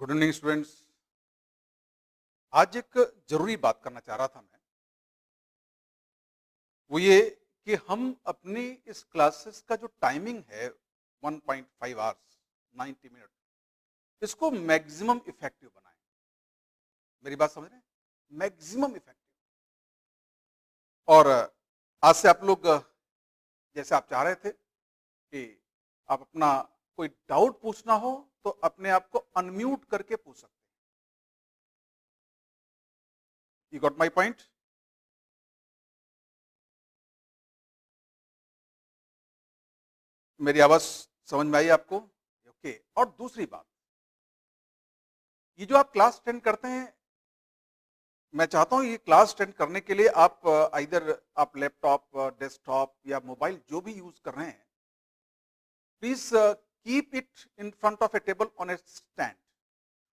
Good evening students. आज एक जरूरी बात करना चाह रहा था मैं। वो ये कि हम अपनी इस क्लासेस का जो टाइमिंग है 1.5 आवर्स 90 मिनट, इसको मैक्सिमम इफेक्टिव बनाएं। मेरी बात समझ रहे हैं? Maximum effective. और आज से आप लोग जैसे आप चाह रहे थे कि आप अपना कोई डाउट पूछना हो तो अपने आप को अनम्यूट करके पूछ सकते हैं। You got my point? मेरी आवाज समझ में आई आपको? ओके। और दूसरी बात, ये जो आप क्लास अटेंड करते हैं, मैं चाहता हूं ये क्लास अटेंड करने के लिए आप इधर आप लैपटॉप, डेस्कटॉप या मोबाइल जो भी यूज कर रहे हैं, please keep it in front of a table on a stand.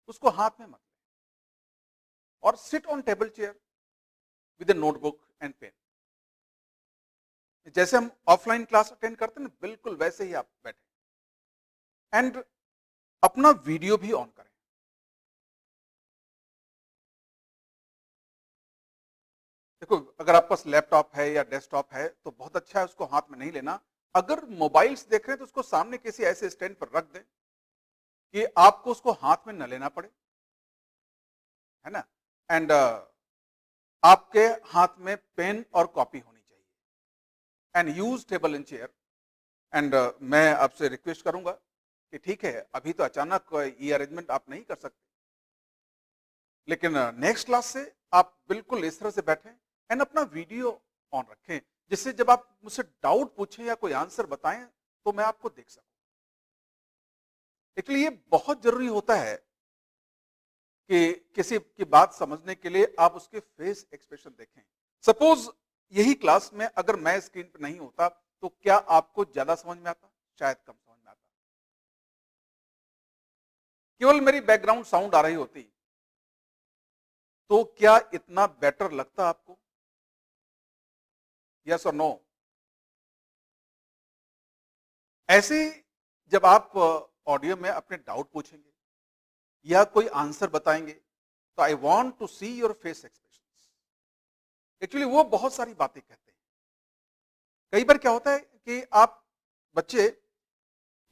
उसको हाथ में मत लें और sit on table chair with a notebook and pen. जैसे हम ऑफलाइन क्लास अटेंड करते हैं ना, बिल्कुल वैसे ही आप बैठे एंड अपना वीडियो भी ऑन करें। देखो, अगर आपके पास लैपटॉप है या डेस्कटॉप है तो बहुत अच्छा है, उसको हाथ में नहीं लेना। अगर मोबाइल से देख रहे हैं तो उसको सामने किसी ऐसे स्टैंड पर रख दें कि आपको उसको हाथ में न लेना पड़े, है ना। एंड आपके हाथ में पेन और कॉपी होनी चाहिए and use table and chair. And मैं आपसे रिक्वेस्ट करूंगा कि ठीक है, अभी तो अचानक ये अरेंजमेंट आप नहीं कर सकते, लेकिन नेक्स्ट क्लास से आप बिल्कुल इस तरह से बैठें एंड अपना वीडियो ऑन रखें, जिससे जब आप मुझसे डाउट पूछें या कोई आंसर बताएं तो मैं आपको देख सकूं। इसलिए ये बहुत जरूरी होता है कि किसी की बात समझने के लिए आप उसके फेस एक्सप्रेशन देखें। सपोज यही क्लास में अगर मैं स्क्रीन पर नहीं होता तो क्या आपको ज्यादा समझ में आता? शायद कम समझ में आता। केवल मेरी बैकग्राउंड साउंड आ रही होती तो क्या इतना बेटर लगता आपको? यस और नो? ऐसे जब आप ऑडियो में अपने डाउट पूछेंगे या कोई आंसर बताएंगे तो I want to see your face expressions. Actually वो बहुत सारी बातें कहते हैं। कई बार क्या होता है कि आप बच्चे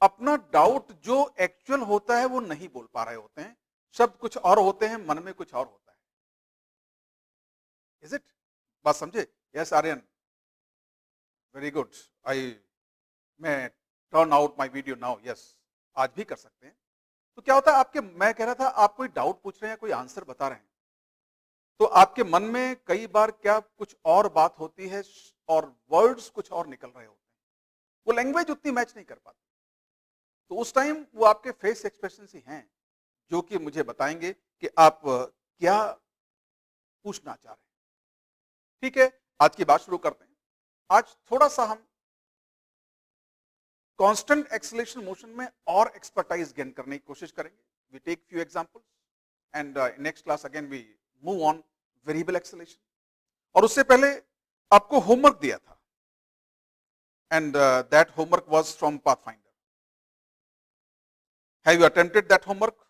अपना डाउट जो एक्चुअल होता है वो नहीं बोल पा रहे होते हैं, शब्द कुछ और होते हैं, मन में कुछ और होता है। Is it? बात समझे? Yes Aryan, very good. I मैं turn out my video now. Yes, आज भी कर सकते हैं। तो क्या होता है आपके, मैं कह रहा था आप कोई डाउट पूछ रहे हैं, कोई आंसर बता रहे हैं, तो आपके मन में कई बार क्या कुछ और बात होती है और वर्ड्स कुछ और निकल रहे होते हैं, वो लैंग्वेज उतनी मैच नहीं कर पाती। तो उस टाइम वो आपके फेस एक्सप्रेशन ही हैं जो कि मुझे बताएंगे कि आप क्या पूछना चाह रहे हैं। ठीक है, आज की बात शुरू करते हैं। आज थोड़ा सा हम कांस्टेंट एक्सेलरेशन मोशन में और एक्सपर्टाइज गेन करने की कोशिश करेंगे। We take few examples and next class again we move on variable acceleration. और उससे पहले आपको होमवर्क दिया था and that homework was from Pathfinder. Have you attempted that homework?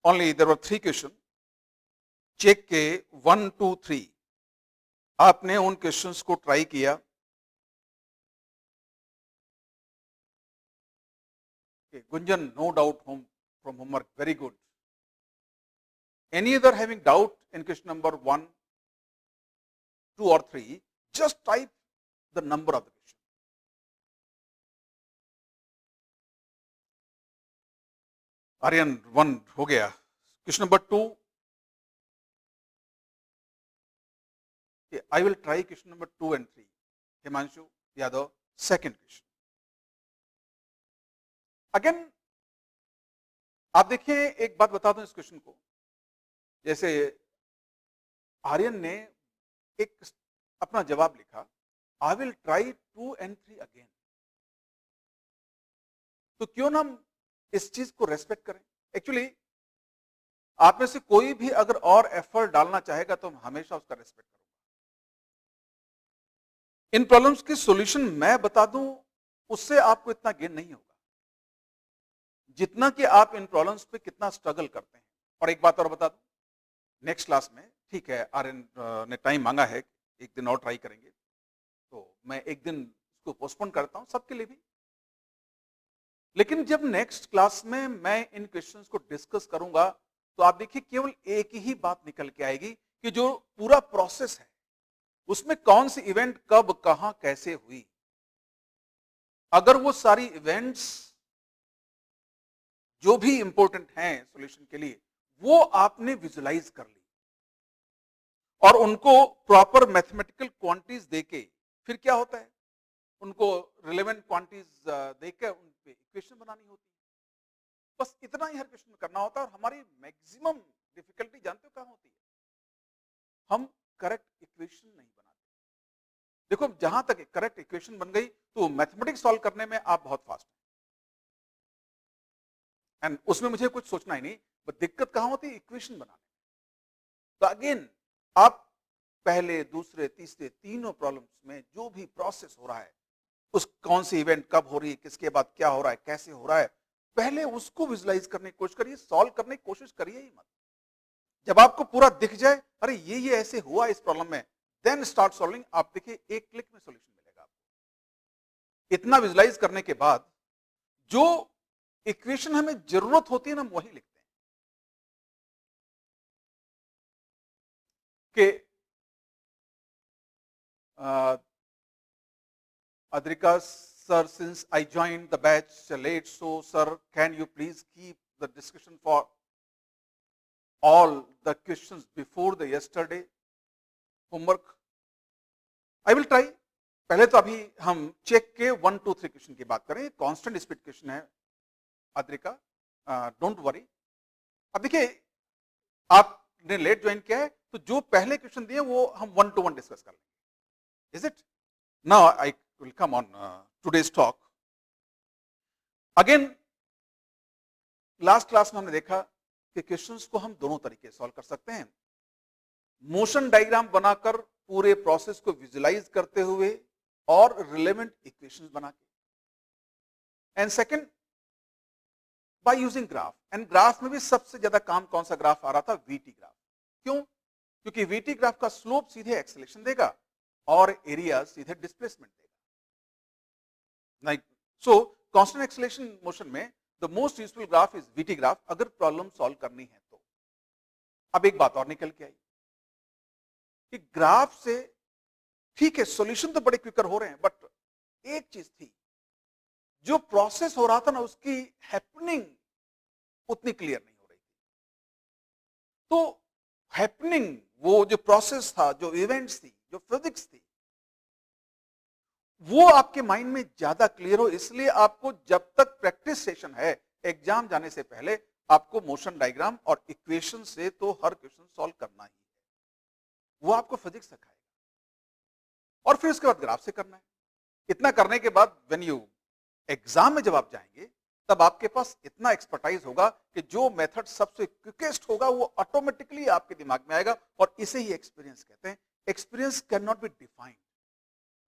Only there were 3 question. Check के 1, 2, 3 आपने उन क्वेश्चंस को ट्राई किया? Gunjan, no doubt home from homework, very good. Any other having doubt in question number 1, 2 or 3, just type the number of the question. Aryan 1 हो गया। Question number 2, I will try question number 2 and 3. Himanshu Yadav, second question. Again, आप देखिए, एक बात बता दूं इस question को। जैसे आर्यन ने एक अपना जवाब लिखा, I will try 2 and 3 again. तो क्यों ना हम इस चीज को रेस्पेक्ट करें। एक्चुअली आप में से कोई भी अगर और एफर्ट डालना चाहेगा तो हम हमेशा उसका रेस्पेक्ट करूंगा। इन प्रॉब्लम्स की सॉल्यूशन मैं बता दूं उससे आपको इतना गेन नहीं होगा जितना कि आप इन प्रॉब्लम्स पे कितना स्ट्रगल करते हैं। और एक बात और बता दूं, नेक्स्ट क्लास में, ठीक है, आर्यन ने टाइम मांगा है, एक दिन और ट्राई करेंगे, तो मैं एक दिन इसको पोस्टपोन करता हूं सबके लिए भी। लेकिन जब नेक्स्ट क्लास में मैं इन क्वेश्चंस को डिस्कस करूंगा तो आप देखिए केवल एक ही बात निकल के आएगी कि जो पूरा प्रोसेस है उसमें कौन सी इवेंट कब कहां कैसे हुई। अगर वो सारी इवेंट्स जो भी इंपॉर्टेंट हैं सॉल्यूशन के लिए वो आपने विजुलाइज कर ली और उनको प्रॉपर मैथमेटिकल क्वांटिटीज देके, फिर क्या होता है, उनको रिलेवेंट क्वांटिटीज देकर उन पे इक्वेशन बनानी होती है। बस इतना ही हर क्वेश्चन में करना होता है। और हमारी मैक्सिमम डिफिकल्टी जानते हो कहां होती है, हम करेक्ट इक्वेशन नहीं बनाते। देखो जहां तक करेक्ट इक्वेशन बन गई तो मैथमेटिक्स सॉल्व करने में आप बहुत फास्ट हैं एंड उसमें मुझे कुछ सोचना ही नहीं, बट दिक्कत कहां होती है, इक्वेशन बनाने में। तो अगेन आप पहले दूसरे तीसरे तीनों प्रॉब्लम्स में जो भी प्रोसेस हो रहा है, उस कौन सी इवेंट कब हो रही है, किसके बाद क्या हो रहा है, कैसे हो रहा है, पहले उसको विजुलाइज करने की कोशिश करिए, सॉल्व करने की कोशिश करिए ही मत। जब आपको पूरा दिख जाए, अरे ये ऐसे हुआ इस प्रॉब्लम में, देन स्टार्ट सॉल्विंग। आप देखिए एक क्लिक में सॉल्यूशन मिलेगा आपको। इतना विजुलाइज करने के बाद जो इक्वेशन हमें जरूरत होती है ना, हम वही लिखते हैं कि Adrika sir, since I joined the batch late, so sir, can you please keep the discussion for all the questions before the yesterday homework? I will try. पहले तो अभी हम चेक के 1, 2, 3 क्वेश्चन की बात करें। कांस्टेंट स्पीड क्वेश्चन है Adrika, don't worry. अब देखिए आपने लेट ज्वाइन किया है तो जो पहले क्वेश्चन दिए वो हम 1 to 1 डिस्कस कर लेंगे। Is it? Now I will come on today's talk. Again, last class में हमने देखा कि क्वेश्चंस को हम दोनों तरीके सॉल्व कर सकते हैं, मोशन डायग्राम बनाकर पूरे प्रोसेस को विजुलाइज करते हुए और रिलेवेंट इक्वेशंस बना के, and second by using graph. And graph में भी सबसे ज्यादा काम कौन सा ग्राफ आ रहा था, वीटी ग्राफ। क्यों? क्योंकि वीटी ग्राफ का स्लोप सीधे एक्सेलेरेशन देगा और एरिया सीधे डिस्प्लेसमेंट देगा। So constant acceleration motion में the most useful graph is VT graph अगर प्रॉब्लम सॉल्व करनी है तो। अब एक बात और निकल के आई कि ग्राफ से ठीक है सॉल्यूशन तो बड़े क्विकर हो रहे हैं, बट एक चीज थी, जो प्रोसेस हो रहा था ना उसकी हैपनिंग उतनी क्लियर नहीं हो रही थी। तो हैपनिंग, वो जो प्रोसेस था, जो इवेंट्स थी, जो फिजिक्स थी, वो आपके माइंड में ज्यादा क्लियर हो, इसलिए आपको जब तक प्रैक्टिस सेशन है एग्जाम जाने से पहले आपको मोशन डायग्राम और इक्वेशन से तो हर क्वेश्चन सॉल्व करना ही है। वो आपको फिजिक्स सिखाएगा और फिर उसके बाद ग्राफ से करना है। इतना करने के बाद व्हेन यू एग्जाम में जब आप जाएंगे तब आपके पास इतना एक्सपर्टाइज होगा कि जो मेथड सबसे क्विकेस्ट होगा वो ऑटोमेटिकली आपके दिमाग में आएगा। और इसे ही एक्सपीरियंस कहते हैं। Experience can not be defined,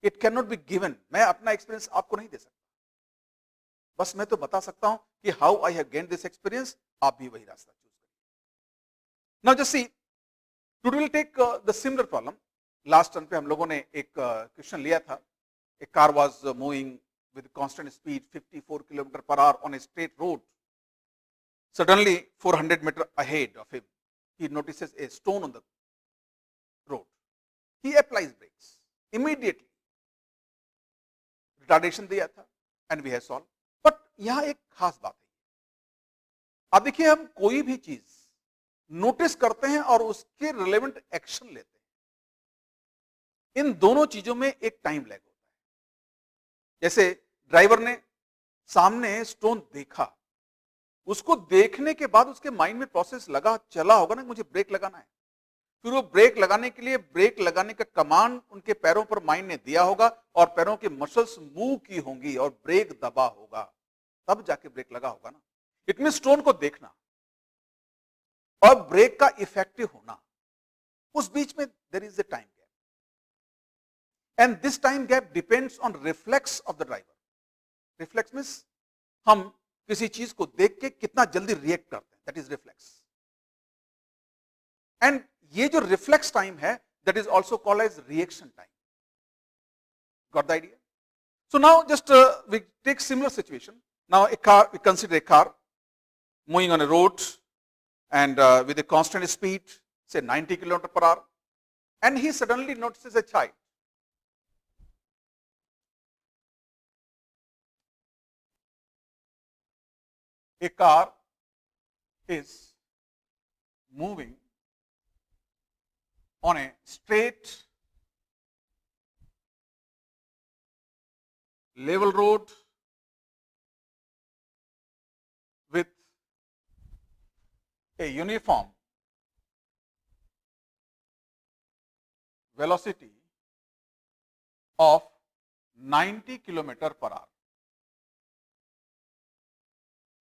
it can not be given. मैं अपना एक्सपीरियंस आपको नहीं दे सकता, बस मैं तो बता सकता हूं कि how I have gained this experience, आप भी वही रास्ता चूज करिए। Now just see, today will take the similar problem. Last turn पे हम लोगों ने एक क्वेश्चन लिया था। A car was moving with constant speed 54 kilometre per hour on a straight road. Suddenly 400 metre ahead of him he notices a stone on the road. He applies brakes immediately. Retardation दिया था and we have solve. But यहां एक खास बात है, अब देखिए हम कोई भी चीज नोटिस करते हैं और उसके रिलेवेंट एक्शन लेते हैं, इन दोनों चीजों में एक टाइम लैग होता है। जैसे ड्राइवर ने सामने स्टोन देखा, उसको देखने के बाद उसके माइंड में प्रोसेस लगा चला होगा ना, मुझे ब्रेक लगाना है। फिर वो ब्रेक लगाने के लिए ब्रेक लगाने का कमांड उनके पैरों पर माइंड ने दिया होगा और पैरों की मसल्स मूव की होंगी और ब्रेक दबा होगा, तब जाके ब्रेक लगा होगा ना। इट मीन स्टोन को देखना और ब्रेक का इफेक्टिव होना, उस बीच में there is a time gap, and this time gap depends on reflex of the driver. Reflex means हम किसी चीज को देख के कितना जल्दी रिएक्ट करते हैं, दैट इज रिफ्लेक्स. एंड ये जो रिफ्लेक्स टाइम है that is also called as reaction time. Got the idea? So now just we take similar situation. Now a car, we consider a car moving on a road and with a constant speed, say 90 km per hour, and he suddenly notices a child. A car is moving on a straight level road with a uniform velocity of 90 km per hour.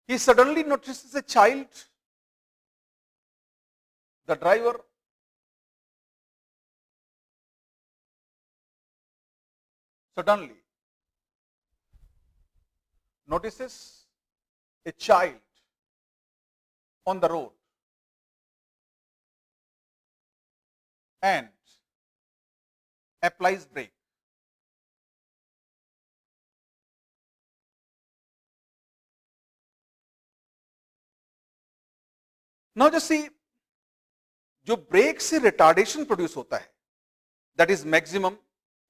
He suddenly notices a child. The driver suddenly notices a child on the road and applies brake. Now just see, जो brake से retardation produce होता है that is maximum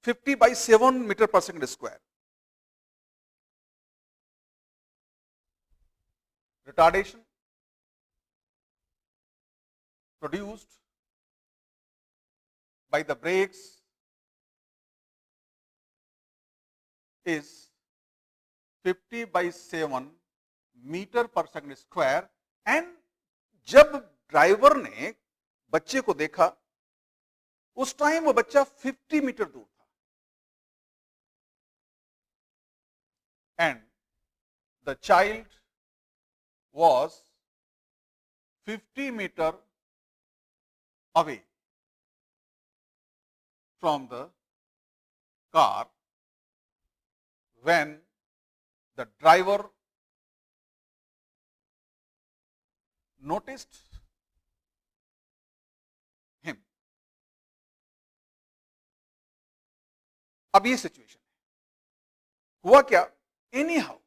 50/7 metre per second square. Retardation produced by the brakes is 50/7 metre per second square. And जब driver ने बच्चे को देखा उस टाइम वो बच्चा 50 मीटर दूर था. And the child was 50 meter away from the car when the driver noticed him. अब ये सिचुएशन है, हुआ क्या? एनी हाउ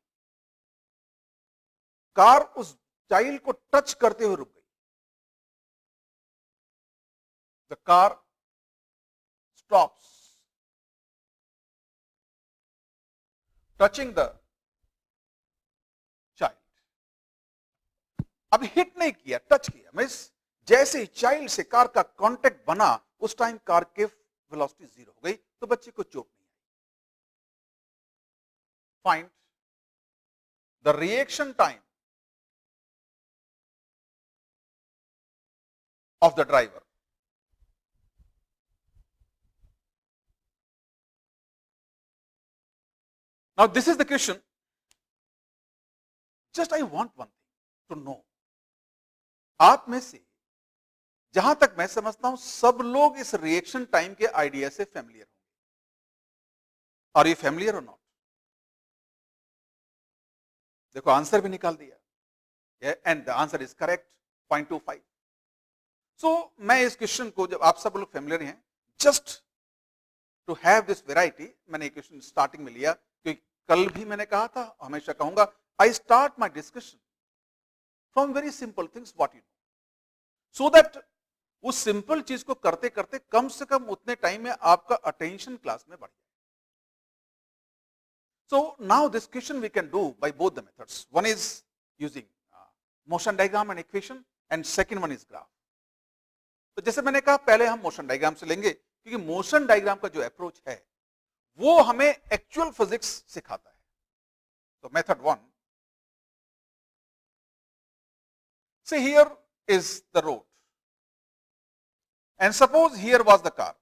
कार उस चाइल्ड को टच करते हुए रुक गई. The car stops touching the child. अब हिट नहीं किया, टच किया. मींस जैसे ही चाइल्ड से कार का कांटेक्ट बना उस टाइम कार के वेलोसिटी 0 हो गई, तो बच्चे को चोट नहीं आई. Find the reaction time of the driver. Now this is the question. Just I want one thing to know. आप में से जहां तक मैं समझता हूं सब लोग इस रिएक्शन टाइम के आइडिया से फैमिलियर होंगे. आर यू फैमिलियर और नॉट? देखो आंसर भी निकाल दिया and the answer is correct 0.25. सो मैं इस क्वेश्चन को, जब आप सब लोग फैमिलियर हैं, just to have this variety, मैंने ये क्वेश्चन स्टार्टिंग में लिया क्योंकि कल भी मैंने कहा था, हमेशा कहूंगा, I start my discussion from very simple things what you know, so that उस सिंपल चीज को करते करते कम से कम उतने टाइम में आपका अटेंशन क्लास में बढ़ जाए. So now this question we can do by both the methods. One is using motion diagram and equation and second one is graph. तो जैसे मैंने कहा पहले हम मोशन डायग्राम से लेंगे क्योंकि मोशन डायग्राम का जो अप्रोच है वो हमें एक्चुअल फिजिक्स सिखाता है. तो मेथड 1, से here is the road and suppose here was the car.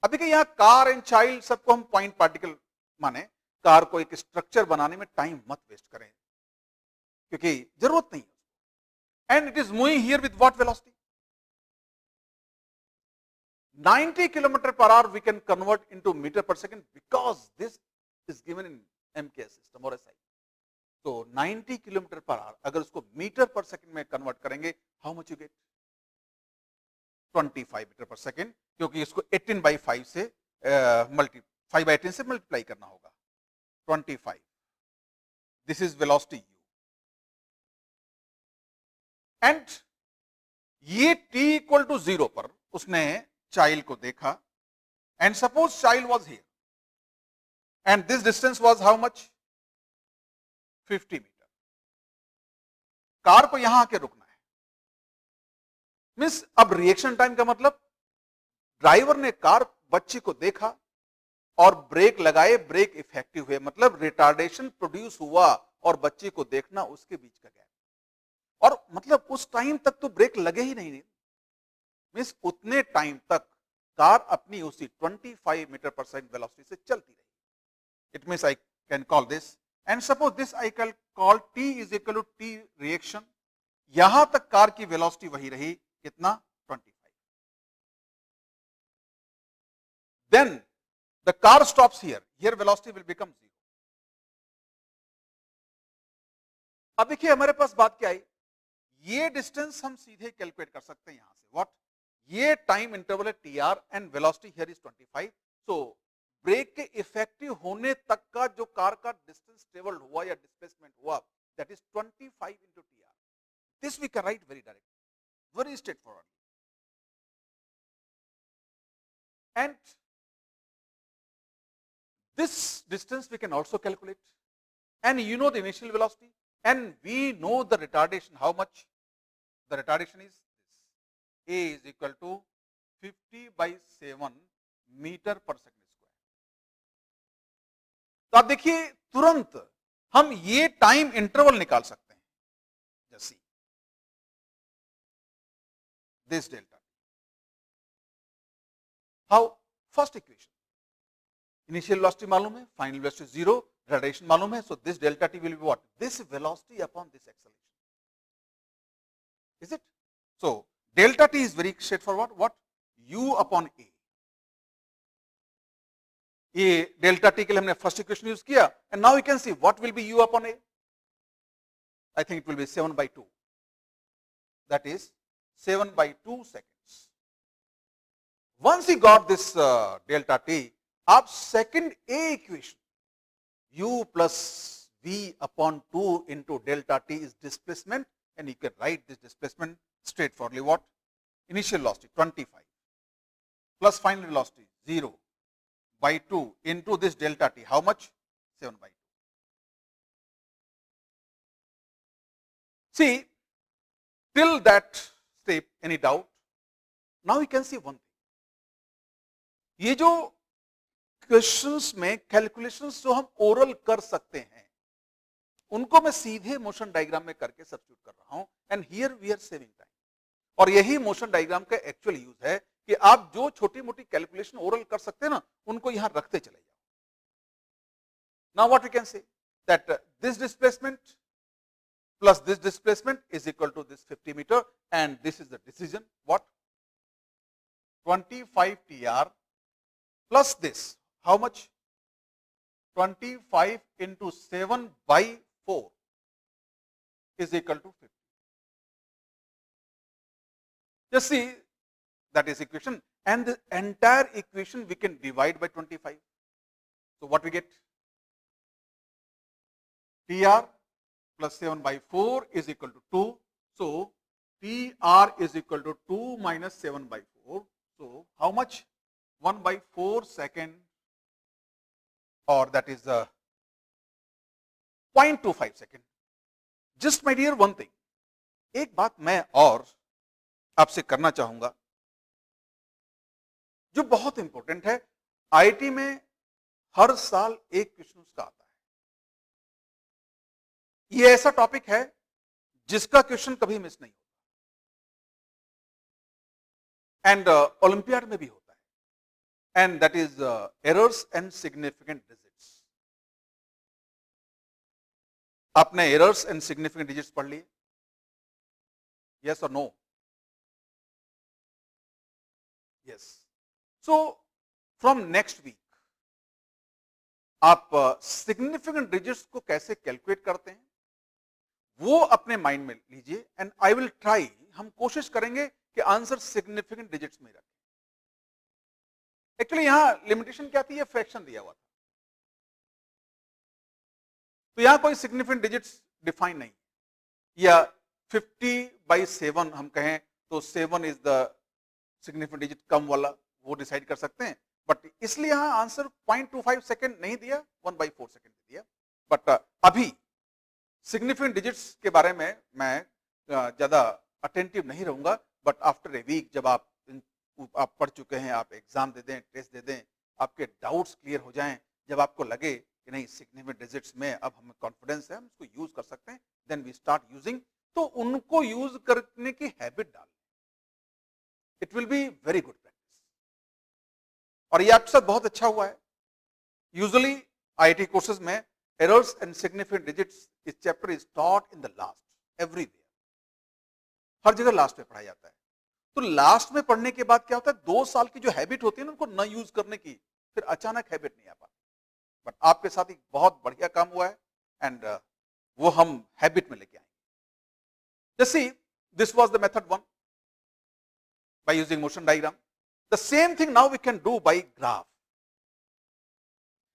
अब देखिए यहां कार एंड चाइल्ड सबको हम पॉइंट पार्टिकल माने. कार को एक स्ट्रक्चर बनाने में टाइम मत वेस्ट करें क्योंकि जरूरत नहीं है. And it is moving here with what velocity? 90 km per hour we can convert into meter per second because this is given in MKS system और SI। तो 90 किलोमीटर पर आवर अगर उसको मीटर पर सेकंड में convert करेंगे, how much you get? 25 metre per second, क्योंकि इसको 18/5 से 5/18 से मल्टीप्लाई करना होगा। 25, this is velocity u, and ये t इक्वल टू 0 पर उसने चाइल्ड को देखा, and suppose child was here and this distance was how much? 50 metre. Car को यहां आके रुकना है, मीन्स अब रिएक्शन टाइम का मतलब ड्राइवर ने कार बच्ची को देखा और ब्रेक लगाए, ब्रेक इफेक्टिव हुए, मतलब रिटार्डेशन प्रोड्यूस हुआ और बच्ची को देखना, उसके बीच का गैप। और मतलब उस टाइम तक तो ब्रेक लगे ही नहीं, मीन्स उतने टाइम तक कार अपनी उसी 25 मीटर पर सेकंड वेलोसिटी से चलती रही। It means I can call this, and suppose this I can call t is equal to t reaction. यहां तक कार की वेलोसिटी वही रही, कितना? 25। Then the car stops here, here velocity will become 0। अब देखिए हमारे पास बात क्या आई, ये डिस्टेंस हम सीधे कैलकुलेट कर सकते हैं यहां से। व्हाट? ये टाइम इंटरवल है TR and velocity here is 25। So brake के इफेक्टिव होने तक का जो कार का डिस्टेंस ट्रेवल हुआ या डिस्प्लेसमेंट हुआ, that is 25 into TR। This we can write very direct, very straightforward, and this distance we can also calculate, and you know the initial velocity, and we know the retardation. How much? The retardation is this, A is equal to 50/7 metre per second square. तो आप देखिए तुरंत हम ये time interval निकाल सकते हैं, जैसे this delta. How? First equation, initial velocity मालूम है, फाइनल वेलोसिटी 0, रिटार्डेशन मालूम है, so this delta T will be what? This velocity upon this acceleration, is it? So delta T is very straight forward, what? u upon a। ये delta T के लिए हमने first equation use किया, and now you can see what will be u upon a। I think it will B 7/2, that is 7/2 seconds। Once you got this delta t, आप second A equation u plus v upon 2 into delta t is displacement, and you can write this displacement straightforwardly. What? Initial velocity 25 plus final velocity 0 by 2 into this delta t. How much? 7/2. See, till that step, any doubt? Now you can see one thing. ये जो questions में calculations जो हम oral कर सकते हैं, उनको मैं सीधे मोशन डायग्राम में करके सब्स्टिट्यूट कर रहा हूं, and here we are saving time. और यही मोशन डायग्राम का एक्चुअल यूज है कि आप जो छोटी मोटी कैलकुलेशन ओरल कर सकते हैं ना, उनको यहां रखते चले जाओ। Now what we can say that this displacement plus this displacement is equal to this 50 meter, and this is the decision. What? 25 TR plus this. How much? 25 into 7/4 is equal to 50. Just see, that is equation, and the entire equation we can divide by 25. So what we get? TR plus 7/4 is equal to 2. So TR is equal to 2 minus 7/4. So how much? 1/4 second, or that is 0.25 second. Just my dear one thing, एक बात मैं और आपसे करना चाहूंगा जो बहुत important है। आईआईटी में हर साल एक क्वेश्चन उसका आता है। ये ऐसा टॉपिक है जिसका क्वेश्चन कभी मिस नहीं होता, एंड ओलंपियाड में भी होता है, and that is errors and significant digits. आपने एरर्स एंड सिग्निफिकेंट डिजिट्स पढ़ लिए? यस और no? Yes. So from next week आप सिग्निफिकेंट डिजिट्स को कैसे कैलकुलेट करते हैं वो अपने माइंड में लीजिए एंड आई विल ट्राई, हम कोशिश करेंगे कि आंसर सिग्निफिकेंट डिजिट्स में रखें। एक्चुअली यहां लिमिटेशन क्या थी, ये फ्रैक्शन दिया हुआ था, तो यहां कोई सिग्निफिकेंट डिजिट्स डिफाइन नहीं, या 50/7 हम कहें तो 7 इज द सिग्निफिकेंट डिजिट कम वाला, वो डिसाइड कर सकते हैं, बट इसलिए यहां आंसर 0.25 सेकेंड नहीं दिया, 1/4 सेकेंड दिया। बट अभी सिग्निफिकेंट डिजिट्स के बारे में मैं ज्यादा अटेंटिव नहीं रहूंगा, बट आफ्टर ए वीक जब आप पढ़ चुके हैं, आप एग्जाम दे दें, टेस्ट दे दें, आपके डाउट्स क्लियर हो जाएं, जब आपको लगे कि नहीं सिग्निफिकेंट डिजिट्स में अब हमें कॉन्फिडेंस है, हम इसको यूज कर सकते हैं, देन वी स्टार्ट यूजिंग, तो उनको यूज करने की हैबिट डाल, it will be very good practice. और ये आपके साथ बहुत अच्छा हुआ है। यूजुअली आईआईटी कोर्सेज में एरर्स एंड सिग्निफिकेंट डिजिट्स इस chapter is taught in the last, everywhere, हर जगह लास्ट में पढ़ाया जाता है। तो लास्ट में पढ़ने के बाद क्या होता है, 2 साल की जो हैबिट होती है ना उनको न यूज करने की, फिर अचानक हैबिट नहीं आ पाती। बट आपके साथ एक बहुत बढ़िया काम हुआ है एंड वो हम हैबिट में लेके आएंगे। जैसे this was the method 1 by using motion diagram. The same thing now we can do by graph.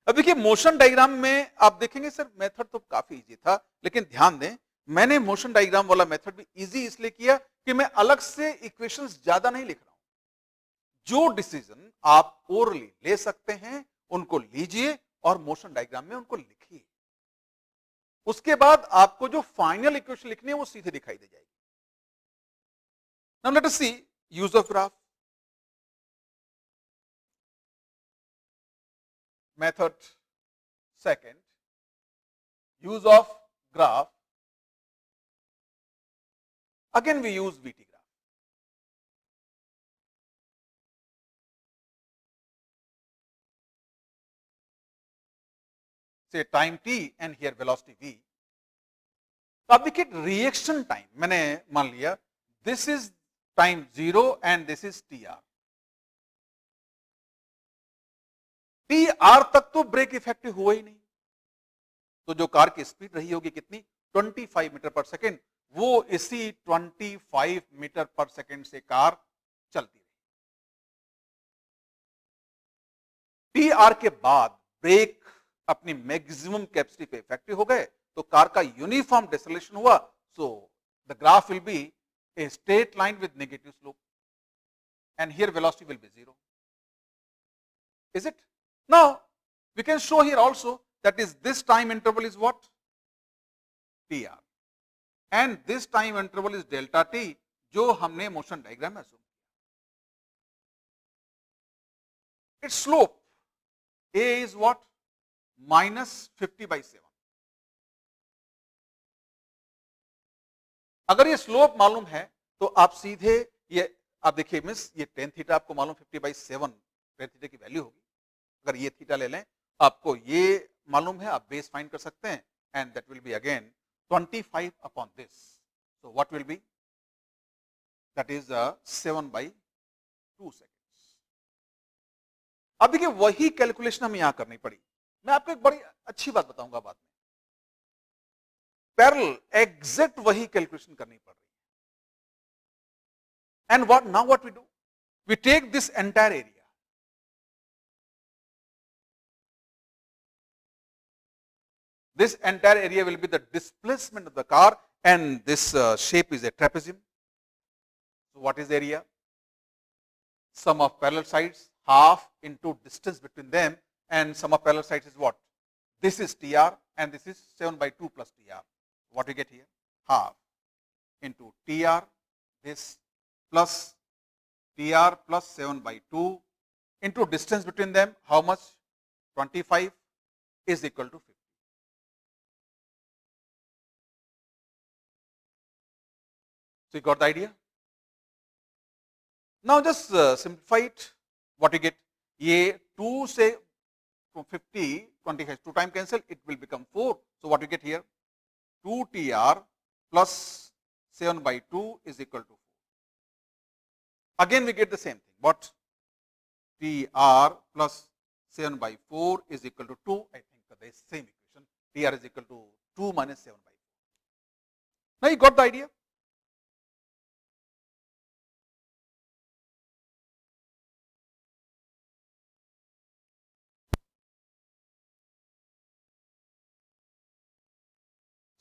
अब देखिए मोशन डायग्राम में आप देखेंगे सर मेथड तो काफी इजी था, लेकिन ध्यान दें मैंने मोशन डायग्राम वाला मेथड भी इजी इसलिए किया कि मैं अलग से इक्वेशंस ज्यादा नहीं लिख रहा हूं। जो डिसीजन आप ओरली ले सकते हैं उनको लीजिए और मोशन डायग्राम में उनको लिखिए, उसके बाद आपको जो फाइनल इक्वेशन लिखनी है वो सीधे दिखाई दे जाएगी। Now let us see use of graph. Method second, use of graph. Again we use VT graph. Say time t and here velocity v. तो अब देखिए रिएक्शन टाइम मैंने मान लिया this is time 0 and this is T R. T R तक तो break effective हुआ ही नहीं, तो जो कार की स्पीड रही होगी कितनी, 25 मीटर पर सेकेंड, वो इसी 25 मीटर पर सेकेंड से कार चलती रही। टी आर के बाद ब्रेक अपनी मैक्सिमम कैपेसिटी पे इफेक्टिव हो गए, तो कार का यूनिफॉर्म डिसेलेरेशन हुआ, so the graph will B a straight line with negative slope and here velocity will be 0. Is it? Now we can show here also that is this time interval is what? TR and this time interval is delta t जो हमने motion diagram में assume किया। Its slope A is what? -50/7. अगर ये slope मालूम है तो आप सीधे ये आप देखिए मिस ये tan थीटा आपको मालूम 50/7 tan थीटा की वैल्यू होगी। अगर ये थीटा ले लें आपको ये मालूम है, आप बेस फाइंड कर सकते हैं and that will be again 25 upon this, so what will be that is 7/2 seconds. अब देखिए वही कैलकुलेशन हमें यहां करनी पड़ी। मैं आपको एक बड़ी अच्छी बात बताऊंगा बाद में, पैरेलल एग्जैक्ट वही कैलकुलेशन करनी पड़ रही है। And what now what we do, we take this entire area, this entire area will be the displacement of the car and this shape is a trapezium. So what is the area? Sum of parallel sides half into distance between them and sum of parallel sides is what? This is TR and this is 7/2 plus TR. What we get here? Half into TR, this plus TR plus 7/2 into distance between them, how much? 25 is equal to 50. So you got the idea? Now just simplify it. What you get? ये 2 से from 50, 25, 2 time cancel, it will become 4. So what you get here? 2TR plus 7/2 is equal to 4. Again we get the same thing. What? TR plus 7/4 is equal to 2. I think the same equation, dr is equal to 2 minus 7 by 4. Now you got the idea?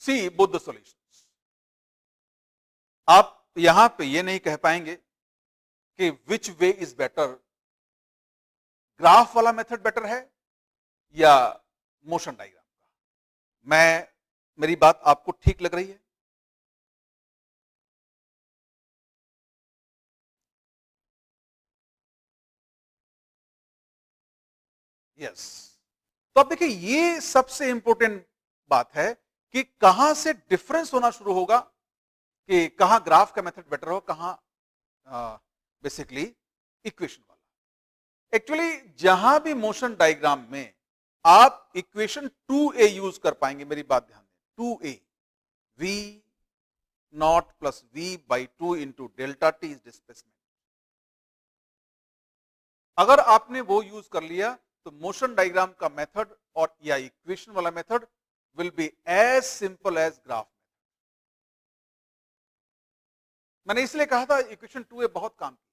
See both the solutions. आप यहां पे ये नहीं कह पाएंगे कि विच way is better, graph वाला method better है या मोशन डायग्राम का। मेरी बात आपको ठीक लग रही है? यस। तो अब देखिए ये सबसे इंपॉर्टेंट बात है कि कहां से डिफरेंस होना शुरू होगा कि कहां ग्राफ का मेथड बेटर हो, कहां बेसिकली इक्वेशन वाला। एक्चुअली जहां भी मोशन डायग्राम में आप इक्वेशन 2a यूज कर पाएंगे, मेरी बात ध्यान दें, 2a v naught plus v by 2 into delta T is displacement. अगर आपने वो यूज कर लिया तो मोशन डायग्राम का मेथड और या इक्वेशन वाला method will be as simple as graph. मैंने इसलिए कहा था इक्वेशन 2a बहुत काम की।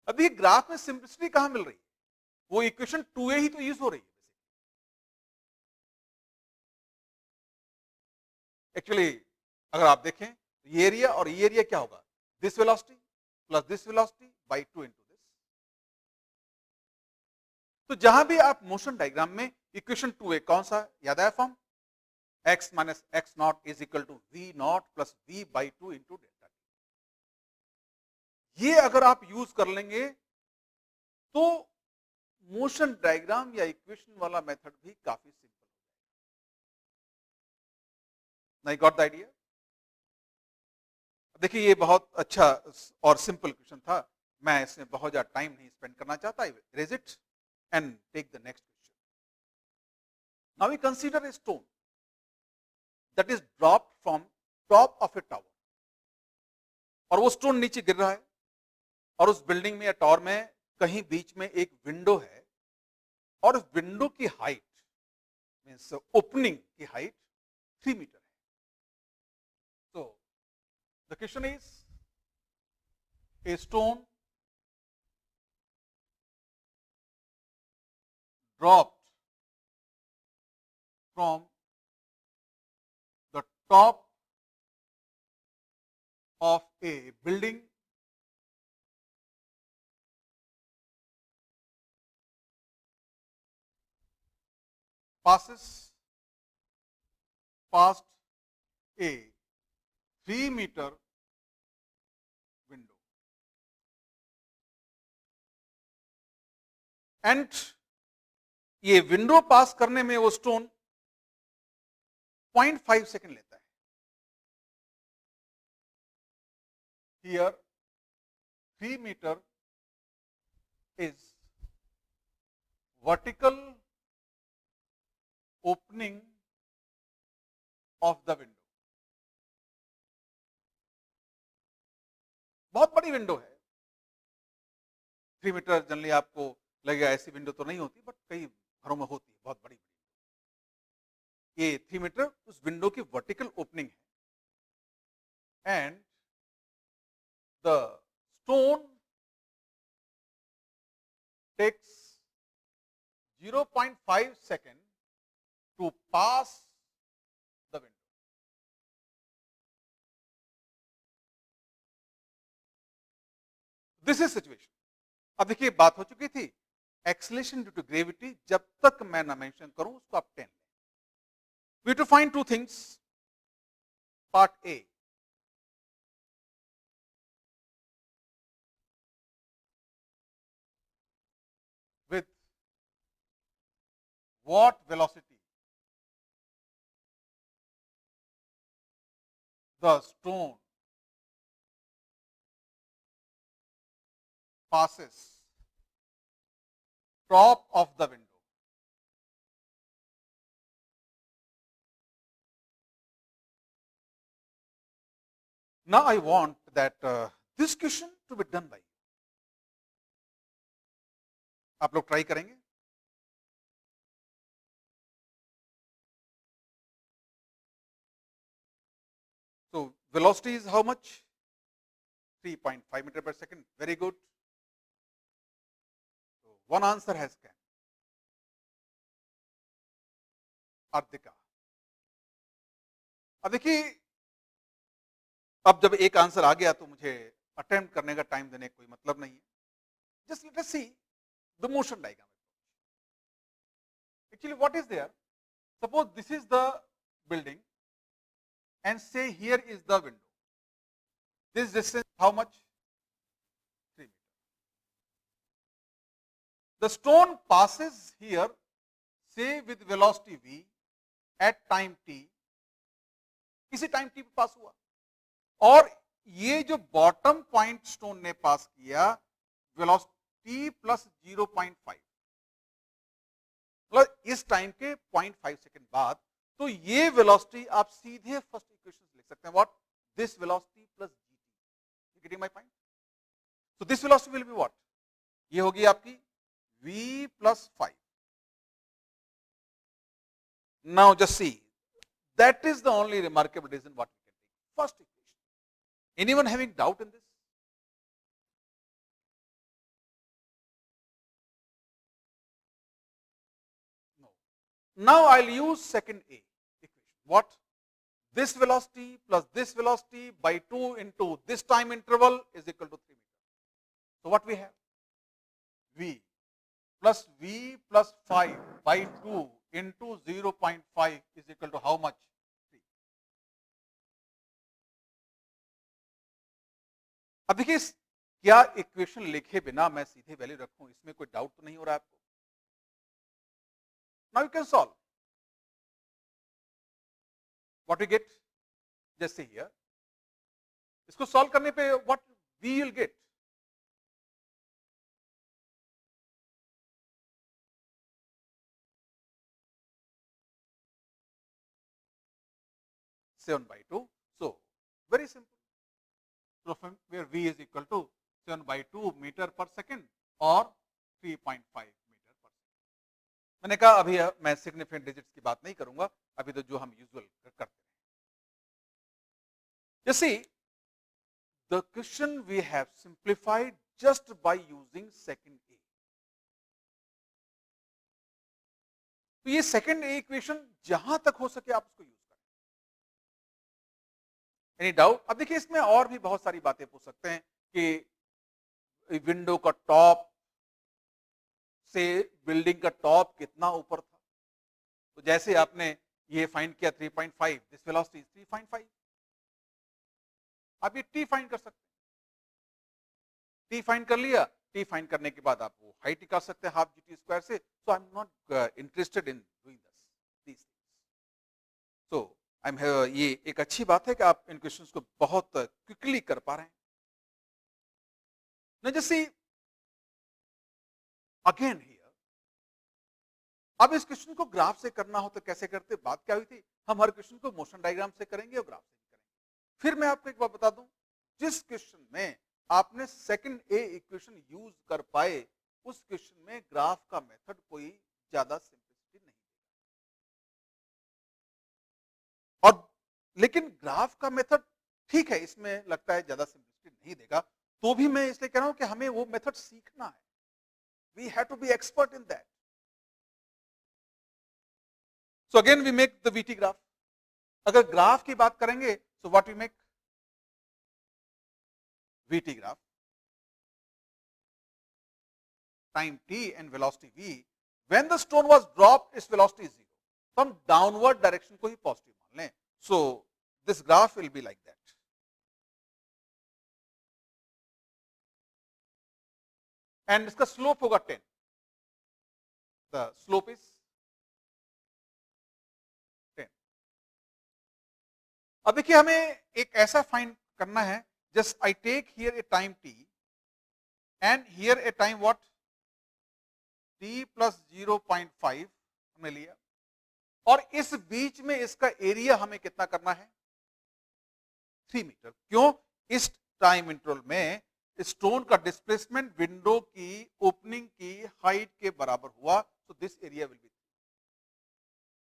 अभी ग्राफ में सिंपलिसिटी कहां मिल रही है? वो इक्वेशन 2a ही तो यूज हो रही है। एक्चुअली अगर आप देखें ये एरिया और ये एरिया क्या होगा, this velocity plus this velocity by 2 into this. तो जहां भी आप मोशन डायग्राम में इक्वेशन 2a कौन सा याद आया form, x minus x naught is equal to v naught plus v by 2 into delta t. ये अगर आप यूज कर लेंगे तो मोशन डायग्राम या इक्वेशन वाला मेथड भी काफी सिंपल हो जाएगा। नहीं गॉट द आइडिया? देखिए ये बहुत अच्छा और सिंपल क्वेश्चन था, मैं इसमें बहुत ज्यादा टाइम नहीं स्पेंड करना चाहता। Raise it and take the next question. Now we consider a stone that is dropped from top of a tower, और वो स्टोन नीचे गिर रहा है और उस बिल्डिंग में या टावर में कहीं बीच में एक विंडो है और उस विंडो की हाइट मीन्स ओपनिंग की हाइट 3 मीटर है। तो the question is a stone dropped from the top of a building passes past a 3 meter window and ये विंडो पास करने में वो स्टोन 0.5 सेकेंड लेता है। Here 3 meter is vertical opening of the window. बहुत बड़ी विंडो है, 3 मीटर जनरली आपको लगेगा ऐसी विंडो तो नहीं होती, बट कई घरों में होती है बहुत बड़ी विंडो। ये 3 मीटर उस विंडो की वर्टिकल ओपनिंग है and the stone takes 0.5 second to pass the window. This is situation. अब देखिए बात हो चुकी थी एक्सेलरेशन ड्यू टू ग्रेविटी, जब तक मैं ना मेंशन करूं उसको आप 10 लें। We to find 2 things. Part A, with what velocity the stone passes top of the window. Now I want that this question to be done by you. आप लोग ट्राई करेंगे? velocity is how much? 3.5 meter per second. Very good. So one answer has come. Artika. अब देखिए, अब जब एक answer आ गया तो मुझे अटेम्प्ट करने का टाइम देने का कोई मतलब नहीं है. Just let us see the motion diagram. Actually, what is there? Suppose this is the building and say here is the window. This distance how much? 3 meters. The stone passes here, say with velocity v at time t. किसी time T पे पास हुआ और ये जो bottom point stone ने पास किया velocity plus 0.5, मतलब इस टाइम के 0.5 सेकंड बाद, तो ये वेलोसिटी आप सीधे फर्स्ट इक्वेशन लिख सकते हैं. What? This velocity plus GT. Getting my point? So this velocity will be what? ये होगी आपकी v plus 5. Now just C, that is the only remarkable reason what we can take. First equation. Anyone having doubt in this? No. Now I'll use second A equation. What? This velocity plus this velocity by 2 into this time interval is equal to 3 meters. So what we have? V plus V plus 5 by 2 into 0.5 is equal to how much? 3. अब देखिए, क्या equation लिखे बिना मैं सीधे value रखूं, इसमें कोई डाउट तो नहीं हो रहा है आपको? Now you can solve. What we get? जैसे हियर, इसको सॉल्व करने पे what we will get? by 2. So very simple. So from where v is equal to 7 by 2 meter per second or 3.5 meter per second. मैंने कहा अभी मैं significant digits की बात नहीं करूंगा, अभी तो जो हम यूजुअल करते हैं. You see, the question we have simplified just by using second A. तो ये सेकंड ए इक्वेशन जहां तक हो सके आप उसको यूज करें. Any doubt? अब देखिए, इसमें और भी बहुत सारी बातें पूछ सकते हैं कि विंडो का टॉप से बिल्डिंग का टॉप कितना ऊपर था. तो जैसे आपने ये फाइंड किया 3.5, दिस वेलोसिटी इज 3.5. आप ये टी फाइंड कर सकते हैं. टी फाइंड कर लिया. टी फाइंड करने के बाद आप वो हाइट निकाल सकते हैं हाफ जी टी स्क्वायर से. So I am not interested in doing this things. So I am, ये एक अच्छी बात है कि आप इन क्वेश्चंस को बहुत क्विकली कर पा रहे हैं. Now just see again here. अब इस क्वेश्चन को ग्राफ से करना हो तो कैसे करते? बात क्या हुई थी? हम हर क्वेश्चन को मोशन डायग्राम से करेंगे और ग्राफ से भी करेंगे. फिर मैं आपको एक बात बता दूं, जिस क्वेश्चन में आपने सेकंड ए इक्वेशन यूज कर पाए, उस क्वेश्चन में ग्राफ का मेथड कोई ज्यादा सिंपलिसिटी नहीं देगा. और लेकिन ग्राफ का मेथड ठीक है, इसमें लगता है ज्यादा सिंपलिसिटी नहीं देगा, तो भी मैं इसलिए कह रहा हूं कि हमें वो मेथड सीखना है. We have to be expert in that. So again we make the VT graph. अगर ग्राफ की बात करेंगे, so what we make? VT graph. Time t and velocity v. When the stone was dropped, its velocity is 0. तो हम downward direction को ही positive मान लें. So this graph will be like that. And इसका slope होगा 10. The slope is 10. अब देखिए, हमें एक ऐसा फाइंड करना है, just I take here a time t and here a time what? t plus 0.5 हमने लिया, और इस बीच में इसका एरिया हमें कितना करना है? 3 मीटर. क्यों? इस टाइम इंटरवल में स्टोन का डिस्प्लेसमेंट विंडो की ओपनिंग की हाइट के बराबर हुआ, तो दिस एरिया विल बी.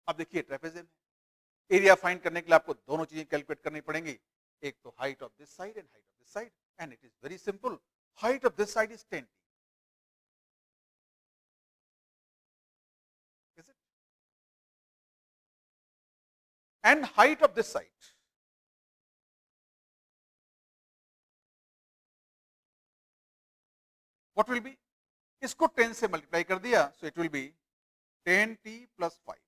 अब देखिए, ट्रेपेजियम एरिया फाइंड करने के लिए आपको दोनों चीजें कैलकुलेट करनी पड़ेंगी. एक तो height of this side and height of this side, and it is very simple. Height of this side is 10t. Is it? And height of this side. What will be? इसको 10 से multiply कर दिया, so it will be 10t plus 5.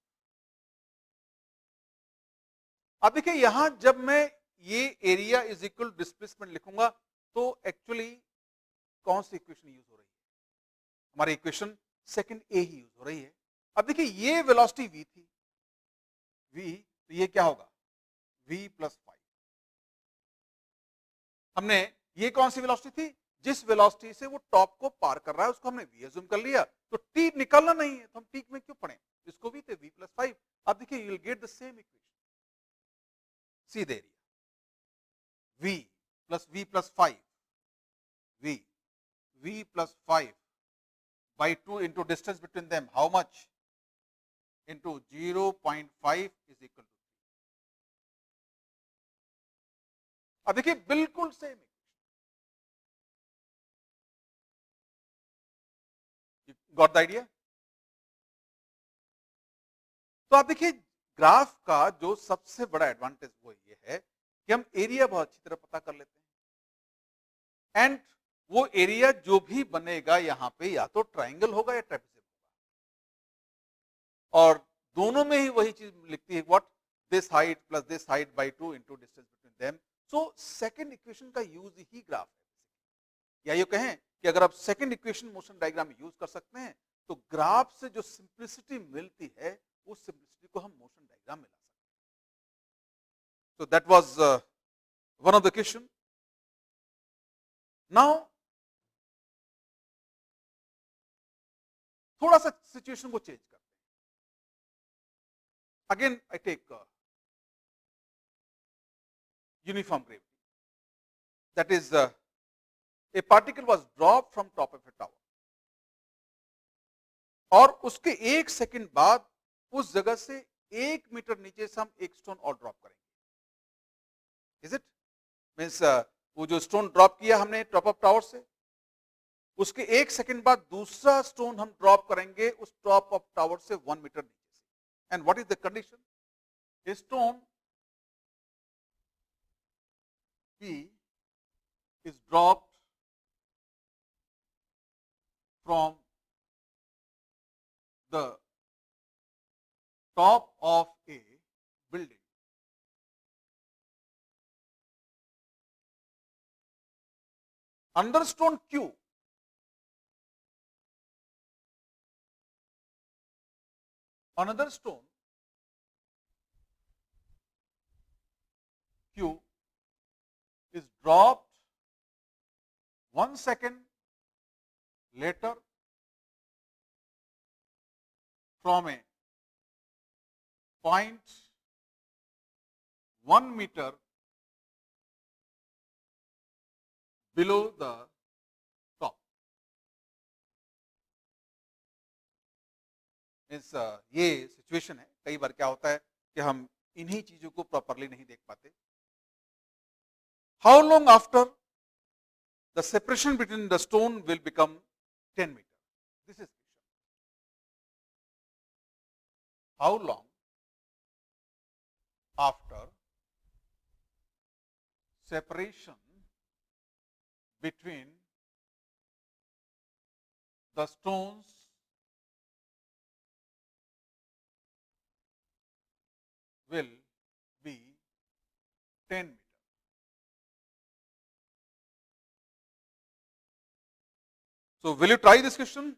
अब देखिए यहां जब मैं ये एरिया इज इक्वल डिस्प्लेसमेंट लिखूंगा तो एक्चुअली कौन सी इक्वेशन यूज हो रही है? हमारी इक्वेशन सेकंड ए ही यूज हो रही है. अब देखिए ये वेलोसिटी v थी, v, तो ये क्या होगा? v plus 5. हमने ये कौन सी वेलोसिटी थी? जिस वेलोसिटी से वो टॉप को पार कर रहा है उसको हमने v अज्यूम कर लिया. तो t निकालना नहीं है तो हम t में क्यों पढ़े? इसको भी थे v प्लस 5. अब देखिए you will get the same equation. See the area v plus 5, v plus 5 by 2 into distance between them, how much? Into 0.5 is equal to 3. अब देखिए बिल्कुल same equation. Got the idea? तो आप देखिए graph का जो सबसे बड़ा एडवांटेज वो ये है कि हम एरिया बहुत अच्छी तरह पता कर लेते हैं, एंड वो एरिया जो भी बनेगा यहां पे या तो ट्राइंगल होगा या ट्रेपेजोइड होगा, और दोनों में ही वही चीज लिखती है, what? This height plus this height bye 2 into distance between them. So second equation का यूज ही ग्राफ है. या ये कहें कि अगर आप सेकंड इक्वेशन मोशन डायग्राम में यूज कर सकते हैं तो ग्राफ से जो सिंप्लिसिटी मिलती है उस सिंप्लिसिटी को हम मोशन डायग्राम में ला सकते हैं. So that was one of the question. Now थोड़ा सा सिचुएशन को चेंज करते हैं. Again I take uniform gravity. That is a particle was drop from top of a tower, और उसके एक सेकंड बाद उस जगह से 1 मीटर नीचे से हम एक स्टोन और ड्रॉप करेंगे. Is it? मीन्स वो जो स्टोन ड्रॉप किया हमने टॉप ऑफ टावर से, उसके एक सेकंड बाद दूसरा स्टोन हम ड्रॉप करेंगे उस टॉप ऑफ टावर से 1 मीटर नीचे से. And what is the condition? A stone P is dropped from the top of a building under stone Q. Another stone Q is dropped 1 second later from a point 1 meter below the top. इस ये situation है. कई बार क्या होता है कि हम इन्हीं चीजों को प्रॉपरली नहीं देख पाते. How long after the separation between the stone will become 10 meter? This is question. How long after separation between the stones will be 10 meter? So will you try this question?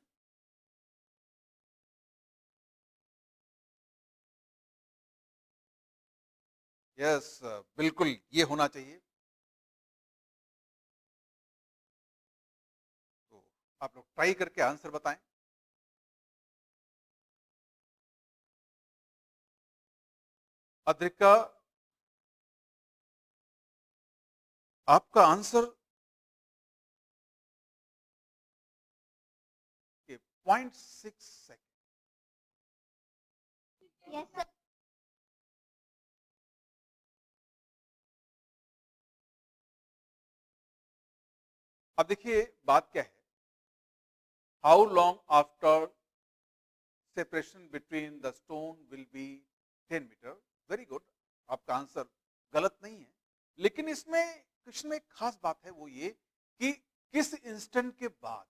Yes, बिल्कुल ये होना चाहिए. तो आप लोग try करके answer बताएं. अद्रिका, आपका आंसर 0.6 सेकंड. Yes, sir. अब देखिए बात क्या है, how long after separation between the stone will be 10 meter. Very good, आपका आंसर गलत नहीं है, लेकिन इसमें कृष्ण में एक खास बात है, वो ये कि किस इंस्टेंट के बाद।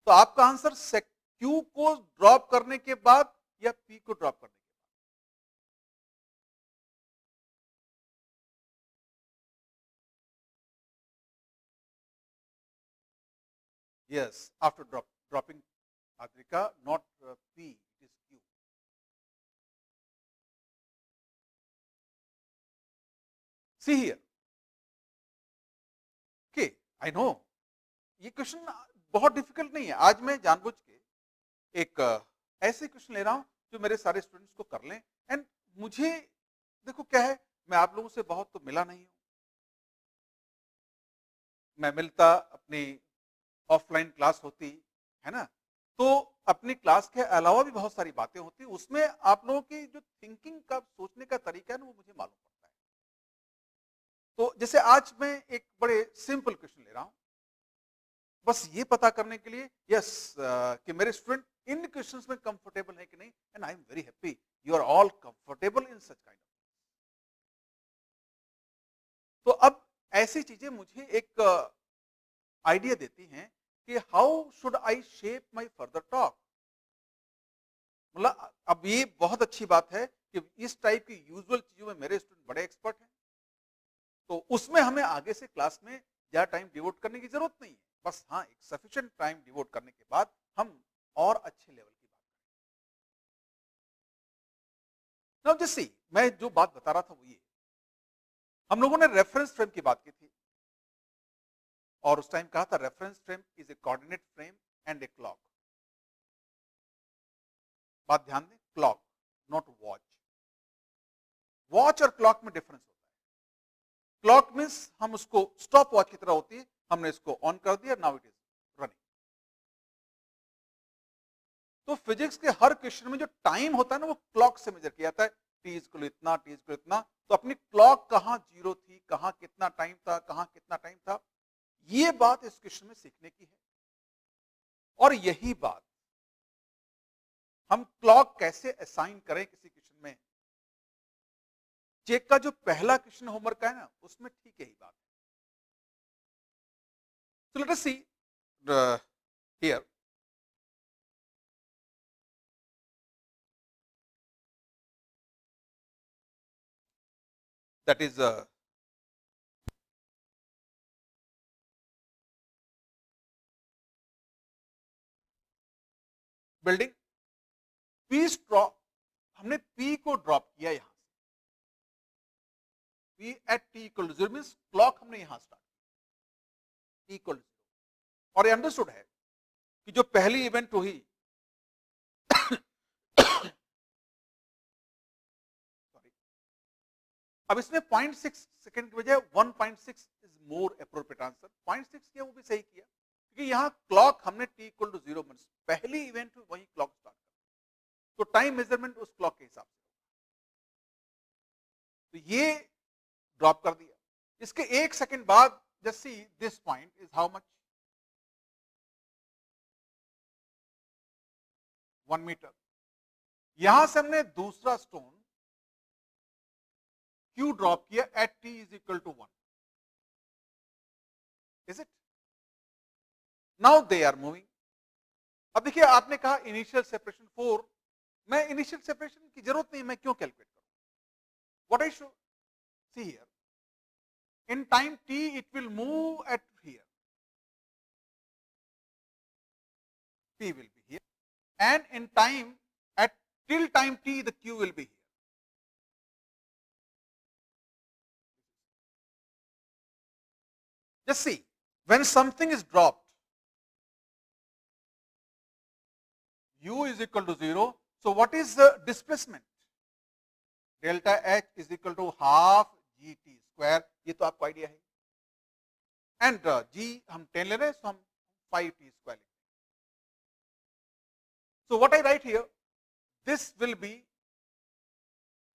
तो आपका आंसर क्यू को ड्रॉप करने के बाद या पी को ड्रॉप करने के बाद? Yes, after dropping Adrika, not P, it is Q. See here. Okay, I know. ये क्वेश्चन बहुत डिफिकल्ट नहीं है। आज मैं जानबूझ के एक ऐसे क्वेश्चन ले रहा हूं जो मेरे सारे स्टूडेंट्स को कर लें। एंड मुझे देखो क्या है, मैं आप लोगों से बहुत तो मिला नहीं हूं, मैं मिलता अपनी ऑफलाइन क्लास होती है ना, तो अपनी क्लास के अलावा भी बहुत सारी बातें होती, उसमें आप लोगों की जो थिंकिंग का सोचने का तरीका है ना, वो मुझे मालूम पड़ता है। तो जैसे आज मैं एक बड़े सिंपल क्वेश्चन ले रहा हूं, बस ये पता करने के लिए यस कि मेरे स्टूडेंट इन क्वेश्चंस में कंफर्टेबल है कि नहीं, and I am very happy you are all comfortable in such kind of. तो अब ऐसी चीजें मुझे एक आइडिया देती हैं कि how should I shape my further talk. मतलब अब ये बहुत अच्छी बात है कि इस टाइप की यूजुअल चीजों में मेरे स्टूडेंट बड़े एक्सपर्ट हैं, तो उसमें हमें आगे से क्लास में ज्यादा टाइम डिवोट करने की जरूरत नहीं है। बस हाँ, एक सफिशिएंट टाइम डिवोट करने के बाद हम और अच्छे लेवल की बात करें। नाउ जस्ट सी, मैं जो बात बता रहा था वो ये, हम लोगों ने रेफरेंस फ्रेम की बात की थी, और उस टाइम कहा था reference frame is a coordinate frame and a clock. बात ध्यान दें, क्लॉक नॉट वॉच। वॉच और क्लॉक में डिफरेंस होता है। क्लॉक मीन्स हम उसको स्टॉप वॉच की तरह होती है, हमने इसको ऑन कर दिया, नाउ इट इज रनिंग। तो फिजिक्स के हर क्वेश्चन में जो टाइम होता है ना, वो क्लॉक से मेजर किया जाता है, टी इक्वल इतना, टी इक्वल इतना। तो अपनी क्लॉक कहां जीरो थी, कहां कितना टाइम था, कहां कितना टाइम था, ये बात इस क्वेश्चन में सीखने की है। और यही बात हम क्लॉक कैसे असाइन करें किसी क्वेश्चन में, चेक का जो पहला क्वेश्चन होमवर्क का है ना, उसमें ठीक यही बात है। So let us see here. That is building P drop, हमने P को ड्रॉप किया यहां से, P at T equal to 0 means clock हमने यहां स्टार्ट T equal to 0, और ये अंडरस्टूड है कि जो पहली इवेंट हुई अब इसमें 0.6 सेकंड की बजाय 1.6 इज मोर एप्रोप्रिएट आंसर। 0.6 किया वो भी सही किया, क्योंकि यहाँ क्लॉक हमने T इक्वल टू 0 मिनट्स पहली इवेंट हुई, वही क्लॉक स्टार्ट कर, तो टाइम मेजरमेंट उस क्लॉक के हिसाब से, तो ये ड्रॉप कर दिया। इसके एक सेकंड बाद just see this point is how much, 1 meter. यहां से हमने दूसरा स्टोन Q ड्रॉप किया at T is equal to 1, is it? Now they are moving. अब देखिए आपने कहा इनिशियल सेपरेशन 4, मैं इनिशियल सेपरेशन की जरूरत नहीं, मैं क्यों कैलकुलेट करूं? What I should see here, in time t it will move at here, P will be here, and in time at till time t the Q will be here. Just see, when something is dropped, U is equal to 0, so what is the displacement? Delta H is equal to half GT square, ये तो आपको idea है, and G हम 10 ले रहे हैं, so हम 5T square लेंगे। So what I write here, this will be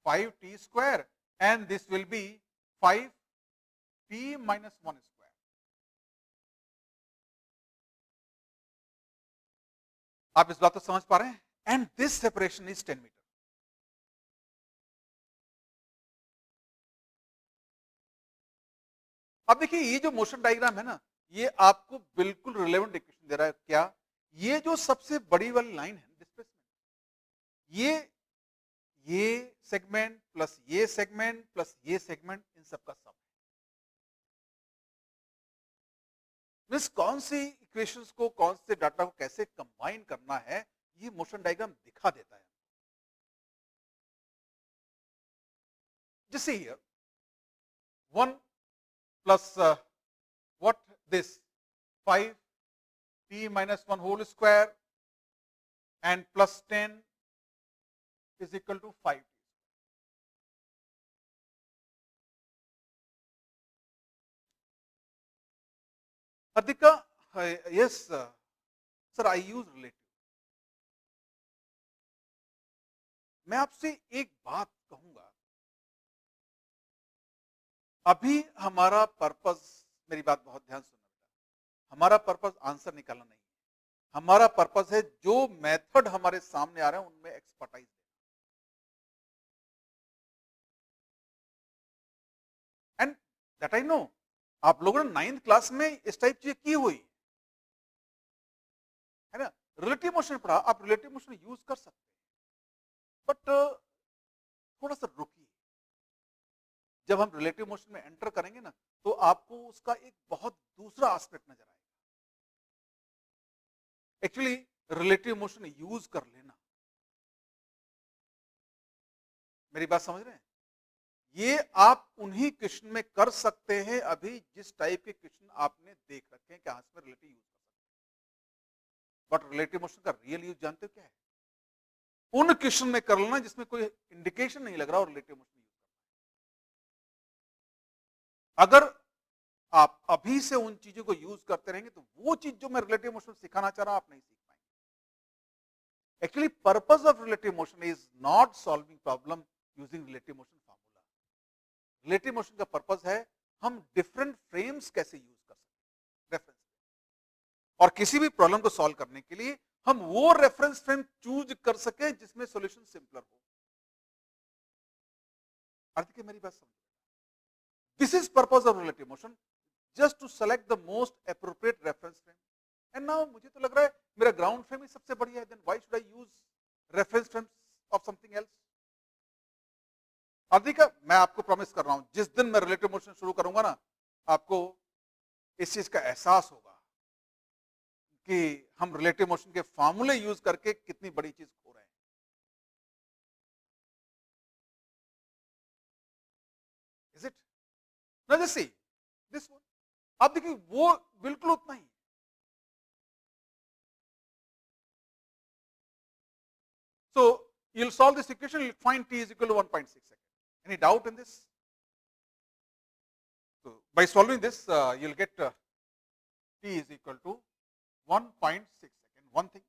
5T square and this will be 5T minus 1 square. आप इस बात को समझ पा रहे हैं? And this separation is 10 meter. अब देखिए ये जो मोशन डायग्राम है ना, ये आपको बिल्कुल रिलेवेंट इक्वेशन दे रहा है। क्या? ये जो सबसे बड़ी वाली लाइन है डिस्प्लेसमेंट, ये सेगमेंट प्लस ये सेगमेंट प्लस ये सेगमेंट, इन सबका सम है। मीन्स कौन सी इक्वेशंस को, कौन से डाटा को कैसे कंबाइन करना है, ये मोशन डायग्राम दिखा देता है। जैसे here 1 plus what this 5t minus 1 whole square and plus 10 is equal to 5t. Adhika, yes, sir, I use relative. मैं आपसे एक बात कहूंगा, अभी हमारा पर्पस, मेरी बात बहुत ध्यान सुनना बेटा, हमारा पर्पस आंसर निकालना नहीं है। हमारा पर्पस है जो मेथड हमारे सामने आ रहे हैं उनमें एक्सपर्टाइज देना। एंड दैट आई नो, आप लोगों ने 9th क्लास में इस टाइप चीजें की हुई है ना। रिलेटिव मोशन पढ़ा, आप रिलेटिव मोशन यूज कर सकते हैं, बट थोड़ा सा रुकिए। जब हम रिलेटिव मोशन में एंटर करेंगे ना, तो आपको उसका एक बहुत दूसरा एस्पेक्ट नजर आएगा। एक्चुअली रिलेटिव मोशन यूज कर लेना, मेरी बात समझ रहे हैं? ये आप उन्हीं क्वेश्चन में कर सकते हैं अभी जिस टाइप के क्वेश्चन आपने देख रखे हैं कि हाँ इसमें रिलेटिव यूज कर सकते हैं। बट रिलेटिव मोशन का रियल यूज जानते हो क्या है? उन क्वेश्चन में कर लेना जिसमें कोई इंडिकेशन नहीं लग रहा और रिलेटिव मोशन यूज करना है। अगर आप अभी से उन चीजों को यूज करते रहेंगे तो वो चीज जो मैं रिलेटिव मोशन सिखाना चाह रहा हूं आप नहीं सीख पाएंगे। Actually purpose of relative motion is not solving problem using relative motion formula. Relative motion का पर्पस है हम डिफरेंट फ्रेम्स कैसे यूज कर सकते हैं रेफरेंस, और किसी भी प्रॉब्लम को सॉल्व करने के लिए हम वो रेफरेंस फ्रेम चूज कर सके जिसमें सॉल्यूशन सिंपलर हो। अर्थ की मेरी बात समझ? This is purpose of relative motion, just to select the most appropriate reference frame. And now मुझे तो लग रहा है मेरा ग्राउंड फ्रेम ही सबसे बढ़िया है, then why should I use reference frames of something else. अधिक मैं आपको प्रॉमिस कर रहा हूं, जिस दिन मैं रिलेटिव मोशन शुरू करूंगा ना, आपको इस चीज का एहसास होगा कि हम रिलेटिव मोशन के फॉर्मूले यूज करके कितनी बड़ी चीज खो रहे हैं। Is it? ना जैसे दिस वन, आप देखिए वो बिल्कुल उतना ही। So you'll solve this equation, you'll find t is equal to 1.6 seconds. Any doubt in this? So by solving this, you'll get t is equal to 1.6 second. One thing.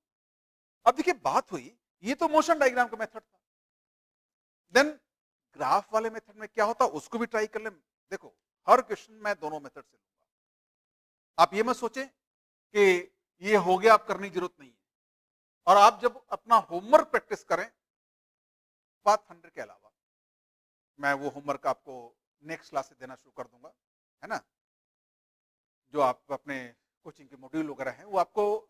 अब देखिए बात हुई, ये तो मोशन डायग्राम का method था। Then graph वाले method में क्या होता उसको भी ट्राई कर ले। देखो हर क्वेश्चन मैं दोनों मेथड से लूंगा। आप ये मत सोचें कि ये हो गया, आप करने की जरूरत नहीं है। और आप जब अपना होमवर्क प्रैक्टिस करें पाथफाइंडर के अलावा, मैं वो होमवर्क आपको नेक्स्ट क्लास से देना शुरू कर दूंगा, है ना। जो आप अपने कोचिंग के मॉड्यूल वगैरह हैं वो आपको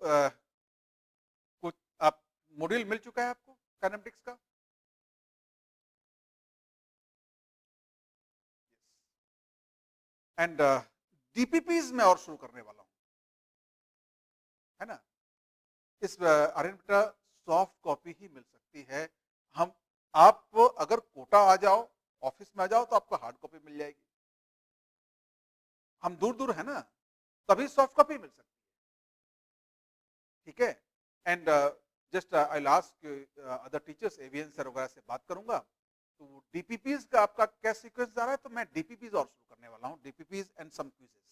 कुछ आप मॉड्यूल मिल चुका है आपको काइनेमेटिक्स का। एंड डीपीपीज में और शुरू करने वाला हूं, है ना। इस आर्यन बेटा सॉफ्ट कॉपी ही मिल सकती है। हम आप अगर कोटा आ जाओ, ऑफिस में आ जाओ तो आपको हार्ड कॉपी मिल जाएगी। हम दूर दूर है ना, तभी सॉफ्ट कॉपी मिल सकती है, ठीक है। And just I ask other teachers, AVN sir वगैरह से बात करूंगा तो डीपीपीज का आपका क्या सीक्वेंस जा रहा है, तो मैं डीपीपीज और शुरू करने वाला हूं, DPPs and some quizzes.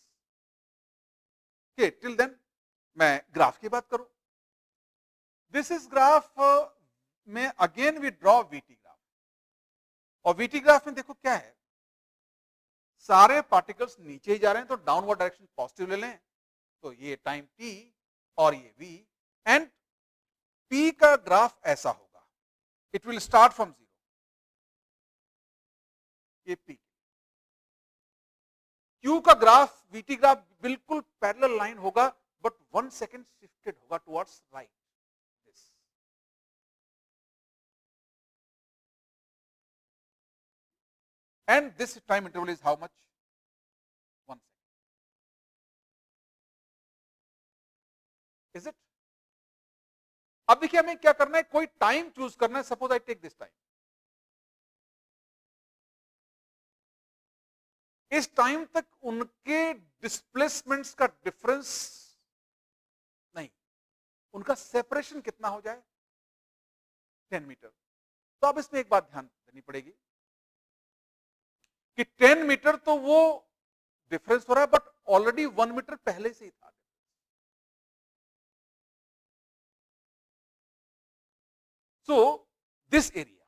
Okay, till then मैं ग्राफ की बात करूं। दिस इज ग्राफ में again we draw VT graph, और वीटी ग्राफ में देखो क्या है, सारे पार्टिकल्स नीचे ही जा रहे हैं तो डाउनवर्ड डायरेक्शन पॉजिटिव ले लें, तो ये टाइम टी और ये वी, एंड P का ग्राफ ऐसा होगा, इट विल स्टार्ट फ्रॉम 0, ये P। Q का ग्राफ, VT ग्राफ बिल्कुल पैरेलल लाइन होगा, बट 1 सेकेंड शिफ्टेड होगा towards right, this. And this time interval is how much? 1 second. Is it? अब देखिए हमें क्या करना है, कोई टाइम चूज करना है। Suppose I take this time, इस टाइम तक उनके डिस्प्लेसमेंट्स का डिफरेंस नहीं, उनका सेपरेशन कितना हो जाए, 10 मीटर। तो अब इसमें एक बात ध्यान देनी पड़ेगी कि 10 मीटर तो वो डिफरेंस हो रहा है, बट ऑलरेडी 1 मीटर पहले से ही था। सो दिस एरिया,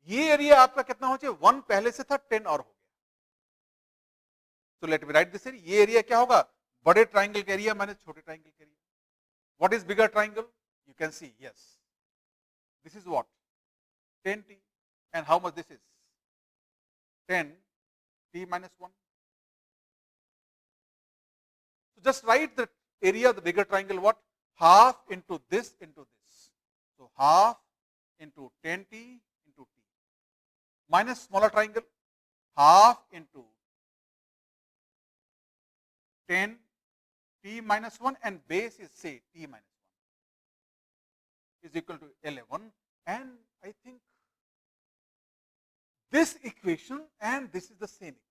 ये एरिया आपका कितना हो चाहिए, 1 पहले से था, 10 और हो गया। तो let me right this area. ये एरिया क्या होगा, बड़े ट्राइंगल का एरिया माइनस छोटे ट्राइंगल का area. What is bigger triangle, you can see, yes, this is what, 10t, and how much this is, 10t minus 1. So just write the area of the bigger triangle, what, half into this into this. So half into 10t into t, minus smaller triangle, half into 10t minus 1, and base is say t minus 1 is equal to 11, and I think this equation and this is the same equation.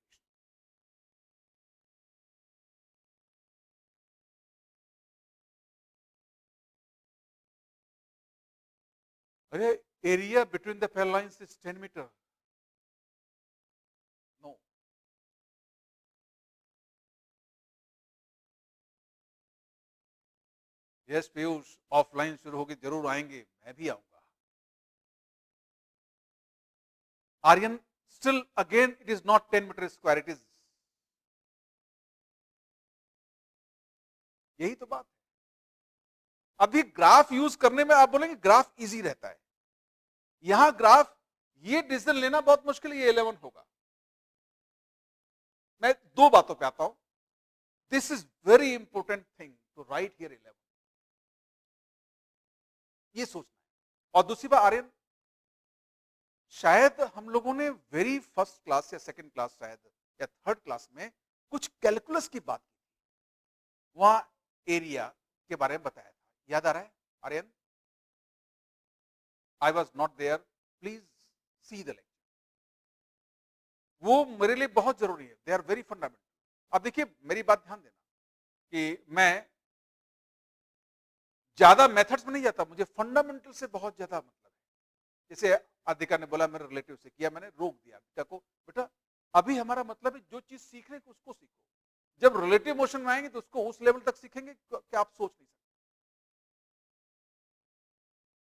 अरे area between the parallel lines is 10 meter. No. Yes, Piyush, offline शुरू होगी, जरूर आएंगे, मैं भी आऊंगा। Aryan, still again it is not 10 meter square, it is, यही तो बात है। अभी ग्राफ यूज करने में आप बोलेंगे ग्राफ इजी रहता है, यहां ग्राफ ये डिसीजन लेना बहुत मुश्किल है, ये 11 होगा। मैं दो बातों पे आता हूं, this is very important thing to write here 11, ये सोचना है। और दूसरी बात आर्यन, शायद हम लोगों ने वेरी फर्स्ट क्लास या सेकंड क्लास शायद या थर्ड क्लास में कुछ कैलकुलस की बात की, वहां एरिया के बारे में बताया था, याद आ रहा है Aryan? I was not there, please see the lecture, वो मेरे लिए बहुत जरूरी है, दे आर वेरी फंडामेंटल। अब देखिए मेरी बात ध्यान देना कि मैं ज्यादा मेथड्स में नहीं जाता, मुझे फंडामेंटल से बहुत ज्यादा मतलब है। जैसे अधिका ने बोला मेरे रिलेटिव से किया, मैंने रोक दिया अधिका को, बेटा अभी हमारा मतलब है जो चीज सीख रहे हैं उसको सीखो, जब रिलेटिव मोशन में आएंगे तो उसको उस लेवल तक सीखेंगे कि आप सोच नहीं सकते।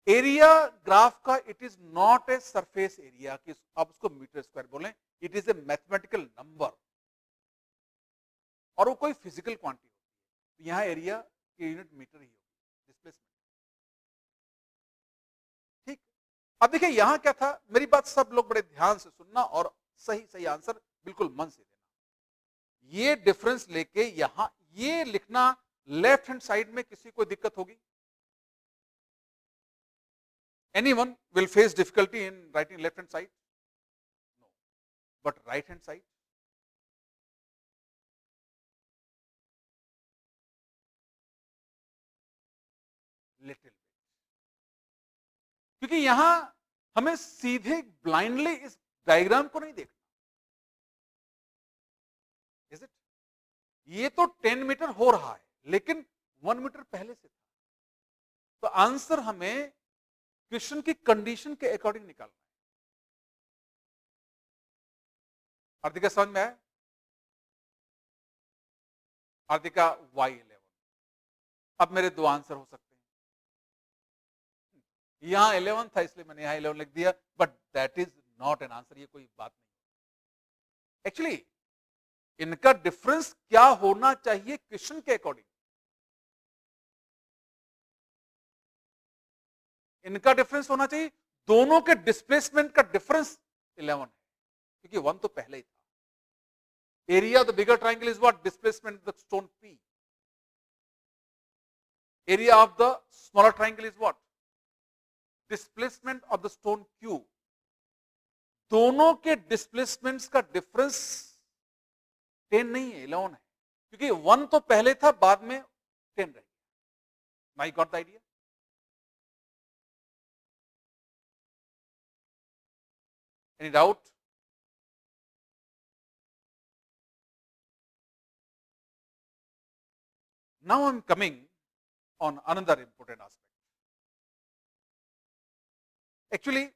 एरिया ग्राफ का it is not a surface area कि आप उसको मीटर स्क्वायर बोलें, it is a mathematical number, और वो कोई फिजिकल क्वांटिटी होती है। तो यहां एरिया की यूनिट मीटर ही होगी, डिस्प्लेसमेंट। ठीक, अब देखिए यहां क्या था, मेरी बात सब लोग बड़े ध्यान से सुनना और सही सही आंसर बिल्कुल मन से देना। ये डिफरेंस लेके यहां ये लिखना लेफ्ट हैंड साइड में किसी को दिक्कत होगी? Anyone will face difficulty in writing left hand side? No. But right hand side? Little bit. क्योंकि यहां हमें सीधे ब्लाइंडली इस डायग्राम को नहीं देखना। Is it? ये तो 10 मीटर हो रहा है, लेकिन 1 मीटर पहले से था। तो आंसर हमें क्वेश्चन की कंडीशन के अकॉर्डिंग निकालना है। अर्धिका समझ में आया? अर्धिका y11। अब मेरे दो आंसर हो सकते हैं, यहां 11 था इसलिए मैंने यहां 11 लिख दिया, but that is not an answer, ये कोई बात नहीं। एक्चुअली इनका डिफरेंस क्या होना चाहिए क्वेश्चन के अकॉर्डिंग? इनका डिफरेंस होना चाहिए, दोनों के डिस्प्लेसमेंट का डिफरेंस 11 है, क्योंकि 1 तो पहले ही था. Area of the bigger triangle is what? Displacement of the stone P. Area of the smaller triangle is what? Displacement of the stone Q. दोनों के डिस्प्लेसमेंट्स का डिफरेंस 10 नहीं है, 11 है, क्योंकि 1 तो पहले था, बाद में 10 रह गया. My got the idea? Any doubt? Now I'm coming on another important aspect. Actually,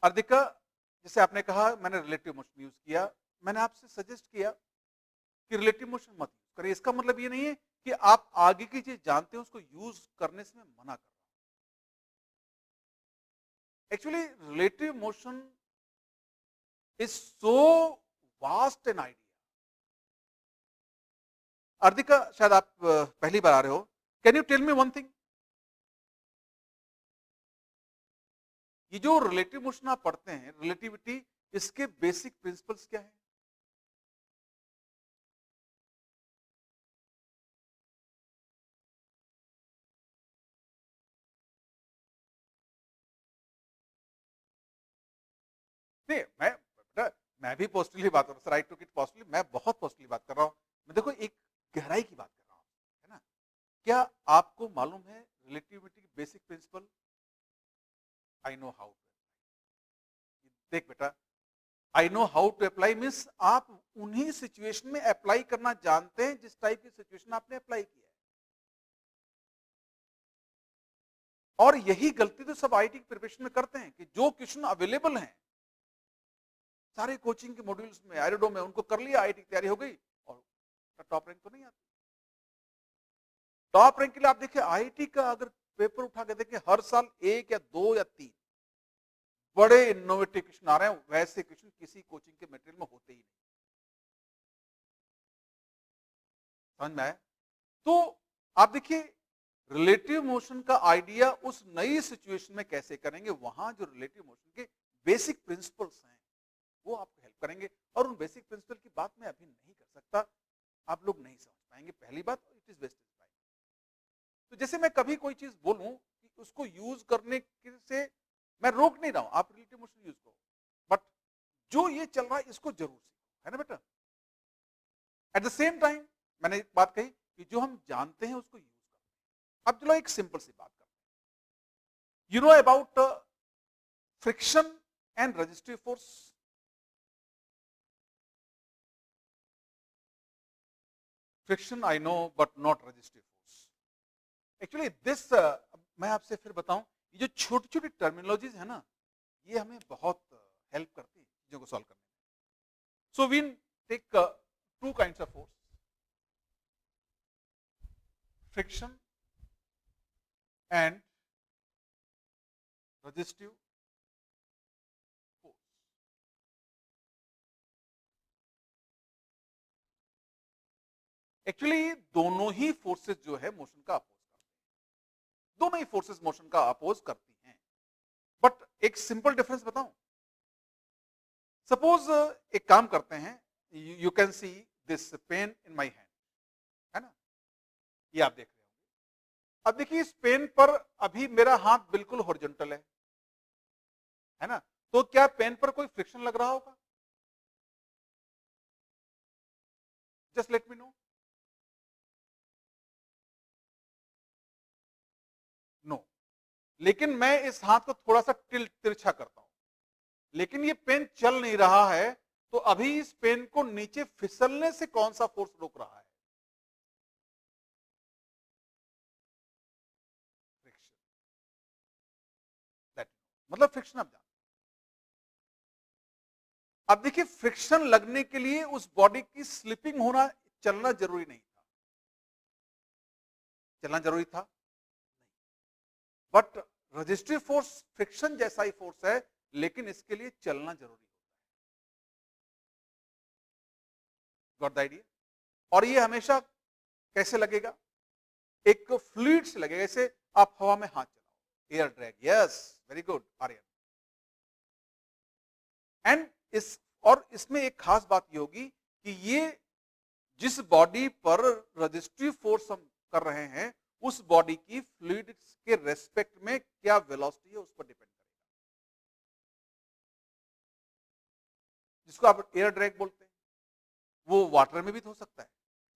अर्दिका, जैसे आपने कहा मैंने रिलेटिव मोशन यूज किया, मैंने आपसे सजेस्ट किया कि रिलेटिव मोशन मत यूज करें. इसका मतलब ये नहीं है कि आप आगे की चीज जानते हैं उसको यूज करने से मैं मना कर रहा हूं. Actually relative motion is so vast an idea. Ardika, शायद आप पहली बार आ रहे हो. Can you tell me one thing? ये जो रिलेटिव मोशन आप पढ़ते हैं, रिलेटिविटी, इसके बेसिक प्रिंसिपल्स क्या है? नहीं, मैं भी पॉजिटिवली बात कर रहा हूँ sir. I took it positively. मैं बहुत पॉजिटिवली बात कर रहा हूँ. मैं देखो एक गहराई की बात कर रहा हूँ, है ना? क्या आपको मालूम है रिलेटिविटी की basic principle? I know how to. देख बेटा, I know how to apply means आप उन्हीं सिचुएशन में अप्लाई करना जानते हैं जिस टाइप की सिचुएशन आपने अप्लाई किया है. और यही गलती तो सब आईटी प्रिपरेशन में करते हैं कि जो क्वेश्चन अवेलेबल हैं सारे कोचिंग के मॉड्यूल्स में, आईडो में, उनको कर लिया, आईटी की तैयारी हो गई और टॉप रैंक तो नहीं आती. टॉप रैंक के लिए आप देखिए आईटी का अगर पेपर उठा के देखिए, हर साल 1 या 2 या 3 बड़े इनोवेटिव क्वेश्चन आ रहे हैं. वैसे क्वेश्चन किसी कोचिंग के मटेरियल में होते ही नहीं. समझ में आया? तो आप देखिए रिलेटिव मोशन का आइडिया उस नई सिचुएशन में कैसे करेंगे, वहां जो रिलेटिव मोशन के बेसिक प्रिंसिपल्स हैं वो आपको हेल्प करेंगे. और उन बेसिक प्रिंसिपल की बात मैं अभी नहीं कर सकता, आप लोग नहीं समझ पाएंगे. पहली बात, इट इज वेस्टेज टाइम. तो जैसे मैं कभी कोई चीज बोलूं कि उसको यूज करने से मैं रोक नहीं रहा हूं, आप रिलेटिव मोशन यूज करो, बट जो ये चल रहा है इसको जरूर सीखो, है ना बेटा? एट द सेम टाइम मैंने एक बात कही कि जो हम जानते हैं उसको यूज करो. अब चलो एक सिंपल सी बात करते हैं. You know about friction and resistive force? Friction I know but not resistive force. Actually this मैं आपसे फिर बताऊं, ये जो छोटी छोटी टर्मिनोलॉजीज है ना, ये हमें बहुत हेल्प करती है चीजों को सॉल्व करने में. So we take 2 kinds of force, friction and resistive force. Actually दोनों ही फोर्सेस जो है मोशन का अपोज करते हैं. दोनों ही फोर्सेस मोशन का अपोज करती हैं. बट एक सिंपल डिफरेंस बताऊं. सपोज एक काम करते हैं, you can see this pain in my hand, है ना? ये आप देख रहे होंगे. अब देखिए इस पेन पर अभी मेरा हाथ बिल्कुल हॉरिजॉन्टल है ना? तो क्या पेन पर कोई फ्रिक्शन लग रहा होगा? Just let me know. No. लेकिन मैं इस हाथ को थोड़ा सा तिरछा करता हूं, लेकिन ये पेन चल नहीं रहा है, तो अभी इस पेन को नीचे फिसलने से कौन सा फोर्स रोक रहा है? फ्रिक्शन. मतलब फ्रिक्शन आप जानते. अब देखिए फ्रिक्शन लगने के लिए उस बॉडी की स्लिपिंग होना, चलना जरूरी नहीं था. चलना जरूरी था नहीं. बट रेजिस्टिव फोर्स फ्रिक्शन जैसा ही फोर्स है, लेकिन इसके लिए चलना जरूरी होता है। Got the idea? और ये हमेशा कैसे लगेगा? एक फ्लूइड से लगेगा, जैसे आप हवा में हाथ चलाओ, air drag. Yes, very good Aryan. And और इसमें एक खास बात ये होगी कि ये जिस बॉडी पर रजिस्ट्री फोर्स हम कर रहे हैं, उस बॉडी की फ्लूइड के रेस्पेक्ट में क्या वेलोसिटी है, उस पर डिपेंड करेगा, जिसको आप एयर ड्रैग बोलते हैं। वो वाटर में भी तो हो सकता है,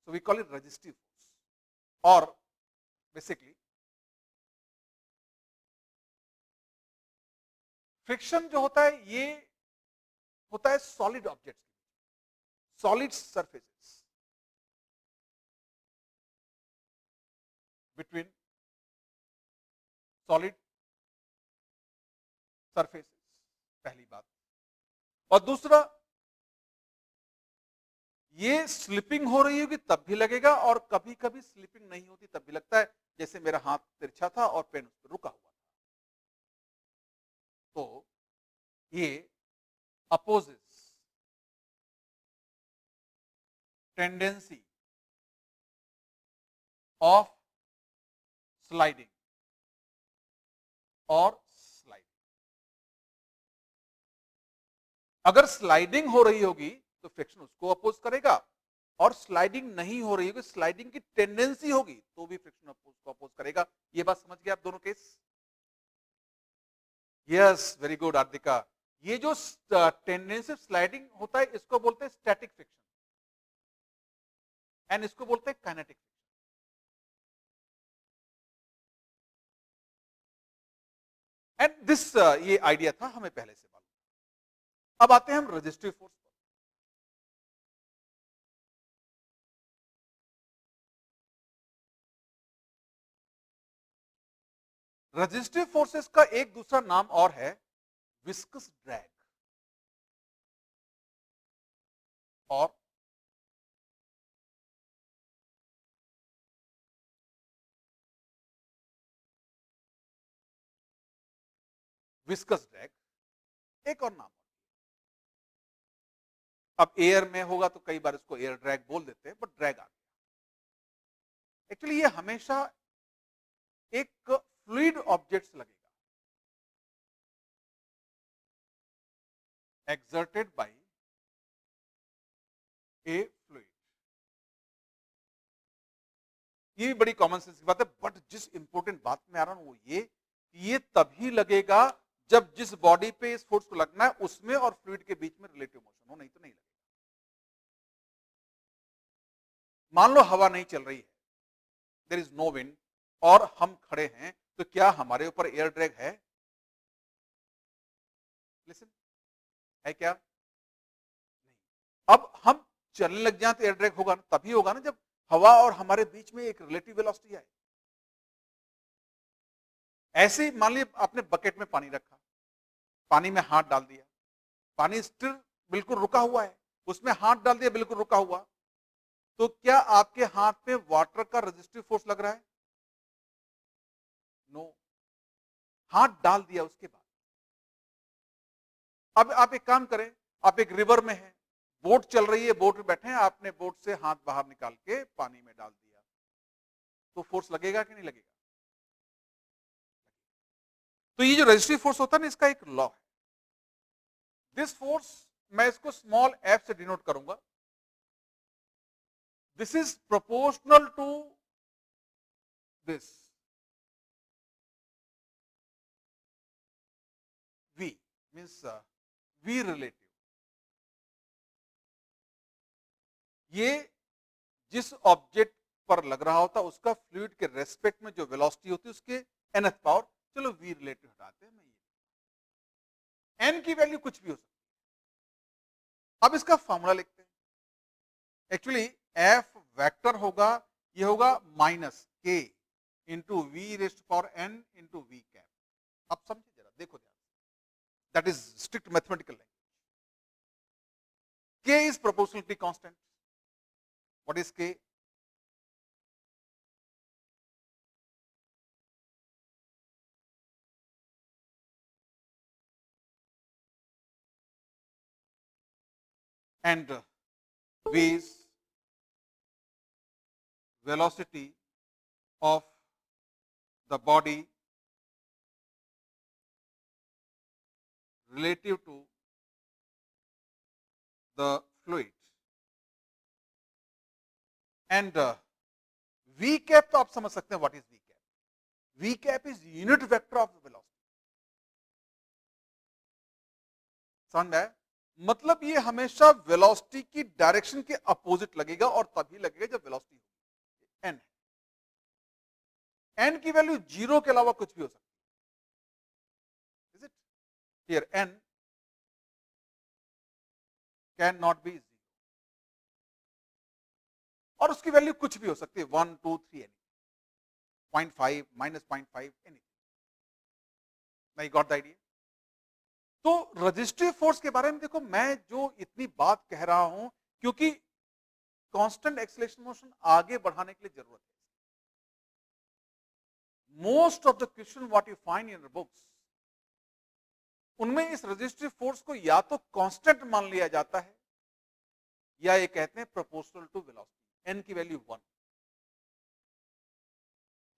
so we call it registry force. और बेसिकली फ्रिक्शन जो होता है, ये होता है solid objects, solid surfaces between solid surfaces, पहली बात। और दूसरा, ये स्लिपिंग हो रही होगी तब भी लगेगा, और कभी कभी स्लिपिंग नहीं होती तब भी लगता है, जैसे मेरा हाथ तिरछा था और पेन उस पर रुका हुआ था। तो ये अपोजेस टेंडेंसी ऑफ स्लाइडिंग और स्लाइडिंग। अगर स्लाइडिंग हो रही होगी तो फ्रिक्शन उसको अपोज करेगा, और स्लाइडिंग नहीं हो रही होगी, स्लाइडिंग की टेंडेंसी होगी तो भी फ्रिक्शन उसको अपोज करेगा। ये बात समझ गए आप दोनों केस? यस, वेरी गुड आदिका। ये जो टेंडेंसी स्लाइडिंग होता है, इसको बोलते हैं स्टैटिक फ्रिक्शन, एंड इसको बोलते हैं काइनेटिक फ्रिक्शन। एंड दिस ये आइडिया था हमें पहले से मालूम। अब आते हैं हम रजिस्ट्री फोर्स पर। रजिस्ट्री फोर्सेस का एक दूसरा नाम और है विस्कस ड्रैग और विस्कस ड्रैग, एक और नाम। अब एयर में होगा तो कई बार इसको एयर ड्रैग बोल देते हैं, बट ड्रैग आ गया। एक्चुअली ये हमेशा एक फ्लूइड ऑब्जेक्ट से लगेगा, exerted by a fluid। ये भी बड़ी कॉमन सेंस की बात है, बट जिस इंपॉर्टेंट बात में आ रहा हूं वो ये तभी लगेगा जब जिस बॉडी पे इस फोर्स को लगना है उसमें और फ्लूइड के बीच में रिलेटिव मोशन हो, नहीं तो नहीं लगेगा। मान लो हवा नहीं चल रही है, देयर इज नो विंड, और हम खड़े हैं, तो क्या हमारे ऊपर एयर ड्रैग है? लिसन, है क्या? नहीं। अब हम चलने लग जाए तो एयर ड्रैग होगा ना, तभी होगा ना जब हवा और हमारे बीच में एक रिलेटिव वेलोसिटी आए। ऐसे ही मान लीजिए आपने बकेट में पानी रखा, पानी में हाथ डाल दिया, पानी स्टिल बिल्कुल रुका हुआ है, उसमें हाथ डाल दिया बिल्कुल रुका हुआ, तो क्या आपके हाथ में वाटर का रेजिस्टिव फोर्स लग रहा है? नो। हाथ डाल दिया उसके बाद अब आप एक काम करें, आप एक रिवर में हैं, बोट चल रही है, बोट में बैठे हैं, आपने बोट से हाथ बाहर निकाल के पानी में डाल दिया, तो फोर्स लगेगा कि नहीं लगेगा? तो ये जो रजिस्ट्री फोर्स होता है ना, इसका एक लॉ है। दिस फोर्स, मैं इसको स्मॉल एफ से डिनोट करूंगा, this is proportional to this v, means v relative. ये जिस ऑब्जेक्ट पर लग रहा होता है उसका फ्लूइड के रेस्पेक्ट में जो वेलोसिटी होती है उसके nth पावर, चलो v रिलेटिव हटाते हैं, मैं ये n की वैल्यू कुछ भी हो सकती है। अब इसका फॉर्मूला लिखते हैं। एक्चुअली f वेक्टर होगा, ये होगा minus k into v rest power n into v cap. अब समझिए जरा, देखो ध्यान, that is strict mathematical language. k is proportionality constant. What is k? and v is velocity of the body relative to the fluid and v cap तो आप समझ सकते हैं what is v cap. v cap is unit vector of the velocity. समझ में आया? मतलब ये हमेशा वेलोसिटी की डायरेक्शन के अपोजिट लगेगा और तभी लगेगा जब वेलोसिटी होगी. एन एन की वैल्यू जीरो के अलावा कुछ भी हो सकती है. Is it here n can not be zero और उसकी वैल्यू कुछ भी हो सकती है 1 2 3 any 0.5 -0.5 any. I got the idea. तो रजिस्ट्री फोर्स के बारे में देखो, मैं जो इतनी बात कह रहा हूं क्योंकि कांस्टेंट एक्सेलरेशन मोशन आगे बढ़ाने के लिए जरूरत है. Most of the question what you find in books, उनमें इस रजिस्ट्री फोर्स को या तो कांस्टेंट मान लिया जाता है या ये कहते हैं प्रोपोर्शनल टू वेलोसिटी. एन की वैल्यू 1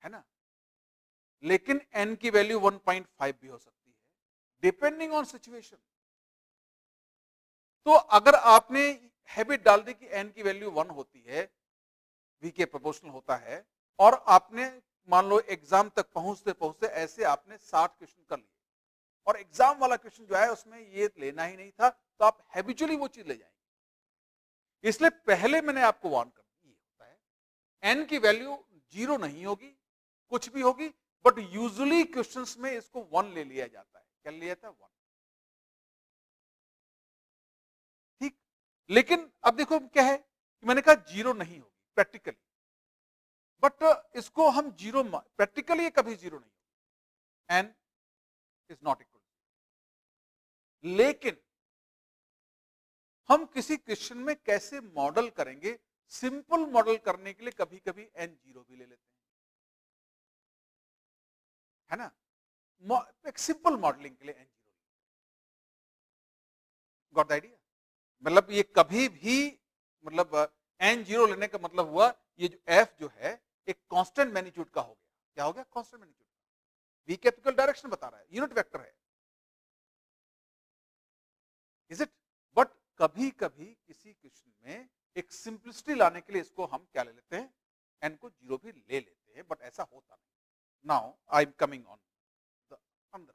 है ना, लेकिन एन की वैल्यू 1.5 भी हो सकती है डिपेंडिंग ऑन सिचुएशन. तो अगर आपने हैबिट डाल दी कि एन की वैल्यू 1 होती है, वी के प्रोपोर्शनल होता है, और आपने मान लो एग्जाम तक पहुंचते पहुंचते ऐसे आपने 60 क्वेश्चन कर लिए और एग्जाम वाला क्वेश्चन जो है उसमें ये लेना ही नहीं था, तो आप हैबिचुअली वो चीज ले जाएंगे. इसलिए पहले मैंने आपको वार्न कर दिया होता है एन की वैल्यू जीरो नहीं होगी, कुछ भी होगी, बट यूजुअली क्वेश्चंस में इसको 1 ले लिया जाता है. क्या लिया था? 1. ठीक. लेकिन अब देखो क्या है कि मैंने कहा जीरो नहीं होगी प्रैक्टिकली, बट इसको हम जीरो प्रैक्टिकली कभी जीरो नहीं होगी. N is not equal. लेकिन हम किसी क्वेश्चन में कैसे मॉडल करेंगे, सिंपल मॉडल करने के लिए कभी कभी एन जीरो भी ले लेते हैं, है ना. एक सिंपल मॉडलिंग के लिए n zero. Got the idea? मतलब ये कभी भी मतलब एन जीरो लेने का मतलब हुआ ये जो एफ जो है एक कांस्टेंट मैग्नीट्यूड का हो गया. क्या हो गया? Constant magnitude. V capital direction बता रहा है, यूनिट वेक्टर है. Is it? बट कभी कभी किसी क्वेश्चन में एक सिंपलिसिटी लाने के लिए इसको हम क्या ले लेते हैं, एन को जीरो भी ले लेते हैं, बट ऐसा होता नहीं. Now I am coming on the अंदर.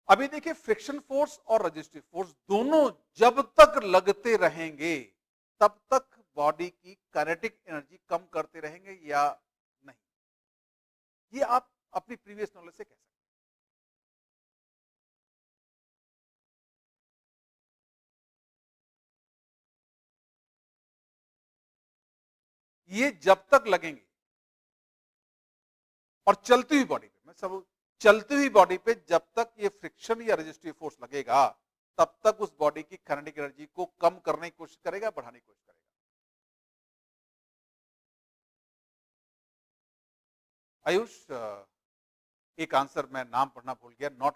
अभी देखिए फ्रिक्शन फोर्स और रजिस्ट्री फोर्स दोनों जब तक लगते रहेंगे तब तक बॉडी की काइनेटिक एनर्जी कम करते रहेंगे या नहीं, ये आप अपनी प्रीवियस नॉलेज से कह सकते हैं. ये जब तक लगेंगे और चलती हुई बॉडी पे, मैं सब चलती हुई बॉडी पे जब तक ये फ्रिक्शन या रजिस्ट्री फोर्स लगेगा तब तक उस बॉडी की काइनेटिक एनर्जी को कम करने की कोशिश करेगा, बढ़ाने की कोशिश करेगा. आयुष, एक आंसर मैं नाम पढ़ना भूल गया, नॉट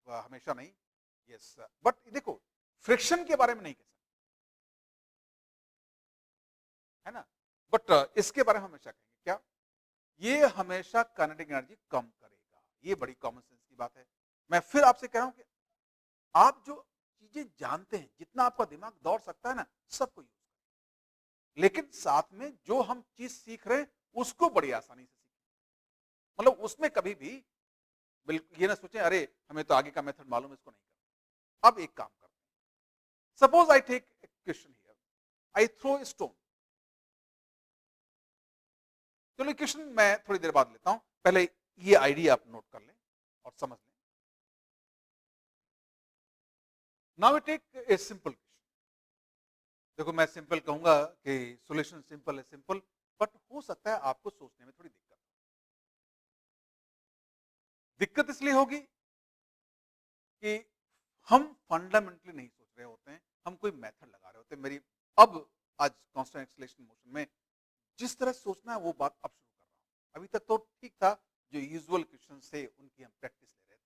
हमेशा नहीं. यस, बट देखो फ्रिक्शन के बारे में नहीं कह सकते, है ना, बट इसके बारे में हमेशा कहेंगे क्या, ये हमेशा काइनेटिक एनर्जी कम करेगा. ये बड़ी कॉमन सेंस की बात है. मैं फिर आपसे कह रहा हूं कि आप जो चीजें जानते हैं, जितना आपका दिमाग दौड़ सकता है ना, सबको यूज करें, लेकिन साथ में जो हम चीज सीख रहे हैं उसको बड़ी आसानी से सीखें. मतलब उसमें कभी भी बिल्कुल ये ना सोचें अरे हमें तो आगे का मेथड मालूम है, इसको नहीं करना. अब एक काम करते हैं. Suppose I take a question here, I throw a stone. चलो क्वेश्चन मैं थोड़ी देर बाद लेता हूं, पहले ये आइडिया आप नोट कर लें और समझ लें. Now we take a simple question. देखो मैं सिंपल कहूंगा कि सॉल्यूशन सिंपल है, सिंपल, बट हो सकता है आपको सोचने में थोड़ी दिक्कत. दिक्कत इसलिए होगी कि हम फंडामेंटली नहीं सोच रहे होते हैं, हम कोई मेथड लगा रहे होते हैं. मेरी अब आज कांस्टेंट एक्सेलरेशन मोशन में जिस तरह सोचना है वो बात अब शुरू कर रहा हूं. अभी तक तो ठीक था, जो यूजुअल क्वेश्चन थे उनकी हम प्रैक्टिस ले रहे थे.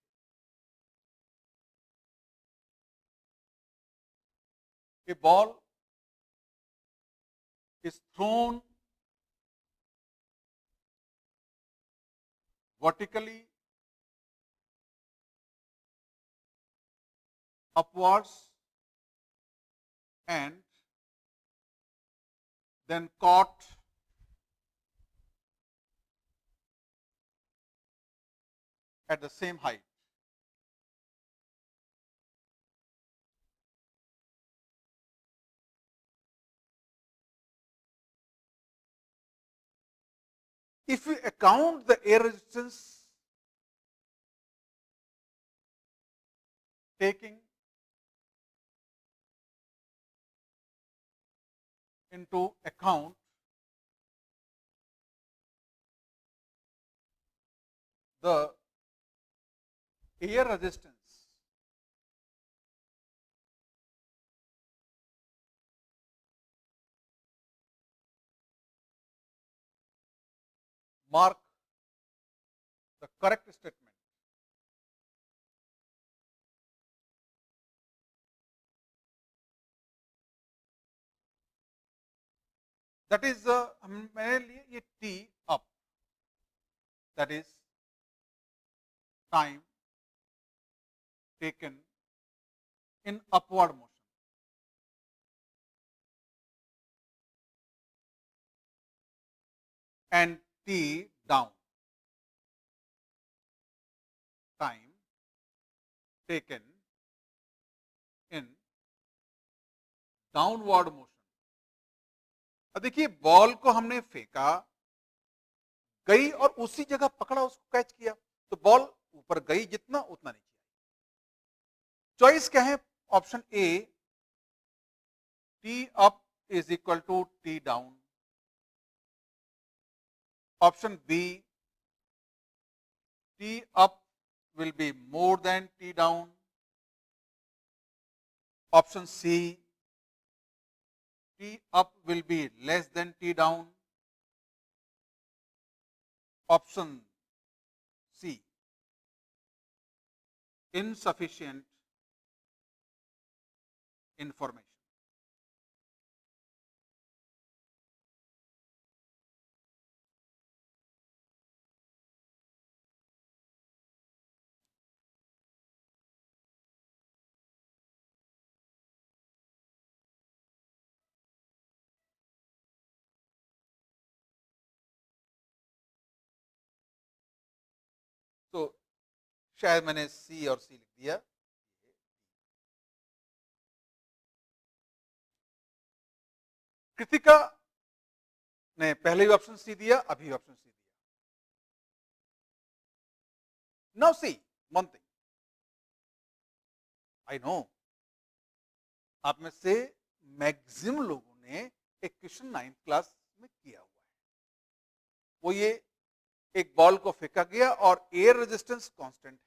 A ball is thrown vertically upwards and then caught at the same height. If we account the air resistance taking into account the air resistance mark the correct statement. That is मेरे लिए ये T up, that is time taken in upward motion. And T down, time taken in downward motion. अब देखिए ball को हमने फेंका, गई और उसी जगह पकड़ा, उसको कैच किया, तो बॉल ऊपर गई जितना उतना नीचे आई. चॉइस क्या है? Option A, t up is equal to t down. Option B, t up will be more than T down. Option C, T up will be less than T down. Option C, insufficient information. तो शायद मैंने सी और सी लिख दिया. कृतिका ने पहले भी option C दिया, अभी ऑप्शन सी दिया. Now see one thing, I know आप में से मैक्सिमम लोगों ने एक क्वेश्चन 9th क्लास में किया हुआ है. वो ये एक बॉल को फेंका गया और एयर रेजिस्टेंस कांस्टेंट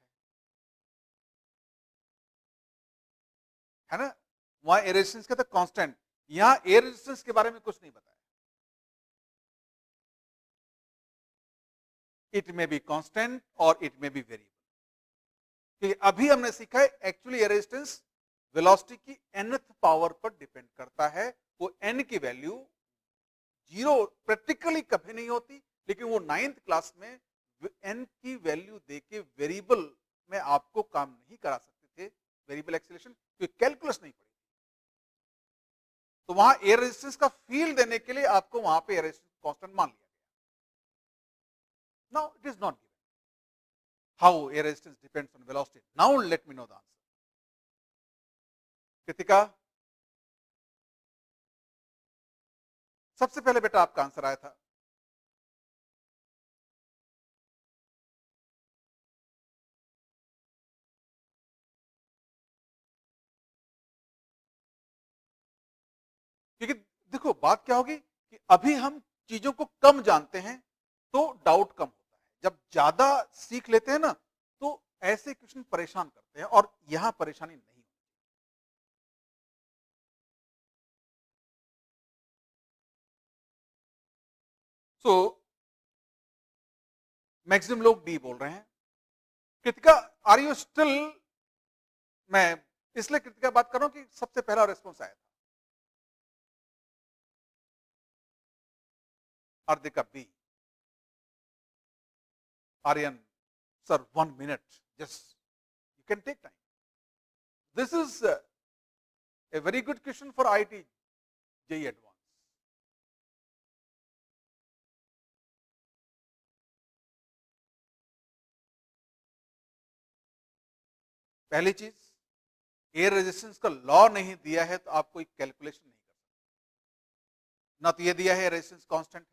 है ना. वहां एयर रेजिस्टेंस का था कांस्टेंट, यहां एयर रेजिस्टेंस के बारे में कुछ नहीं बताया. इट मे बी कांस्टेंट और इट मे बी वेरिएबल. क्योंकि अभी हमने सीखा है एक्चुअली एयर रेजिस्टेंस वेलोसिटी की nth पावर पर डिपेंड करता है. वो n की वैल्यू 0 प्रैक्टिकली कभी नहीं होती, लेकिन वो 9th क्लास में n की वैल्यू देके वेरिएबल में आपको काम नहीं करा सकते थे, वेरिएबल एक्सेलरेशन, क्योंकि कैलकुलस नहीं पड़ी. तो वहां एयर रेजिस्टेंस का फील देने के लिए आपको वहां पे एयर रेजिस्टेंस कांस्टेंट मान लिया गया. Now it is not given how air resistance depends on velocity. Now let me know the answer. Kritika, सबसे पहले बेटा आपका आंसर आया था. क्योंकि देखो बात क्या होगी कि अभी हम चीजों को कम जानते हैं तो डाउट कम होता है. जब ज्यादा सीख लेते हैं ना तो ऐसे क्वेश्चन परेशान करते हैं, और यहां परेशानी नहीं. सो मैक्सिमम लोग डी बोल रहे हैं. Kritika, are you still? मैं इसलिए कृतिका बात कर रहा हूं कि सबसे पहला रेस्पॉन्स आया था. Ardhika B. Aryan, sir, 1 minute. Just you can take time. This is a very good question for IIT JEE Advanced. पहली चीज, एयर रेजिस्टेंस का लॉ नहीं दिया है तो आप कोई कैलकुलेशन नहीं कर सकते। ना तो ये दिया है एयर रेजिस्टेंस कांस्टेंट है,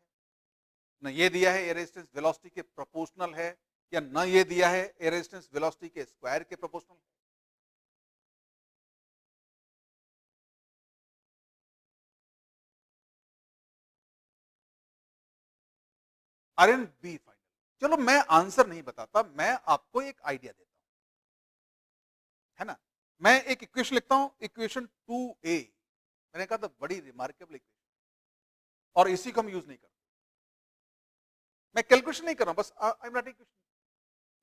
ना ये दिया है एयर रेजिस्टेंस वेलोसिटी के प्रोपोर्शनल है, या ना ये दिया है एयर रेजिस्टेंस वेलोसिटी के स्क्वायर के प्रोपोर्शनल है। Aryan be final. चलो मैं आंसर नहीं बताता, मैं आपको एक आइडिया देता हूं, है ना। मैं एक इक्वेशन लिखता हूं, इक्वेशन 2a। मैंने कहा था बड़ी रिमार्केबल इक्वेशन, और इसी को हम यूज नहीं करते। मैं कैलकुलेशन नहीं कर रहा हूं, बस I am writing question.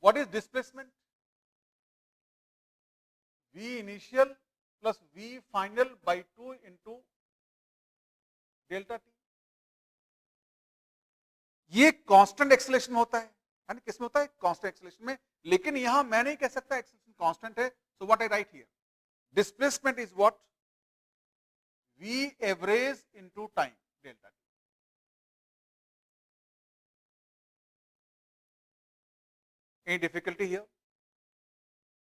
What is displacement? v initial plus v final by 2 into delta t. ये कांस्टेंट एक्सेलरेशन होता है ना, किसमें होता है? कांस्टेंट एक्सेलरेशन में। लेकिन यहां मैं नहीं कह सकता एक्सेलरेशन कांस्टेंट है, so what I right here, displacement is what? v average into time delta T. Any difficulty here?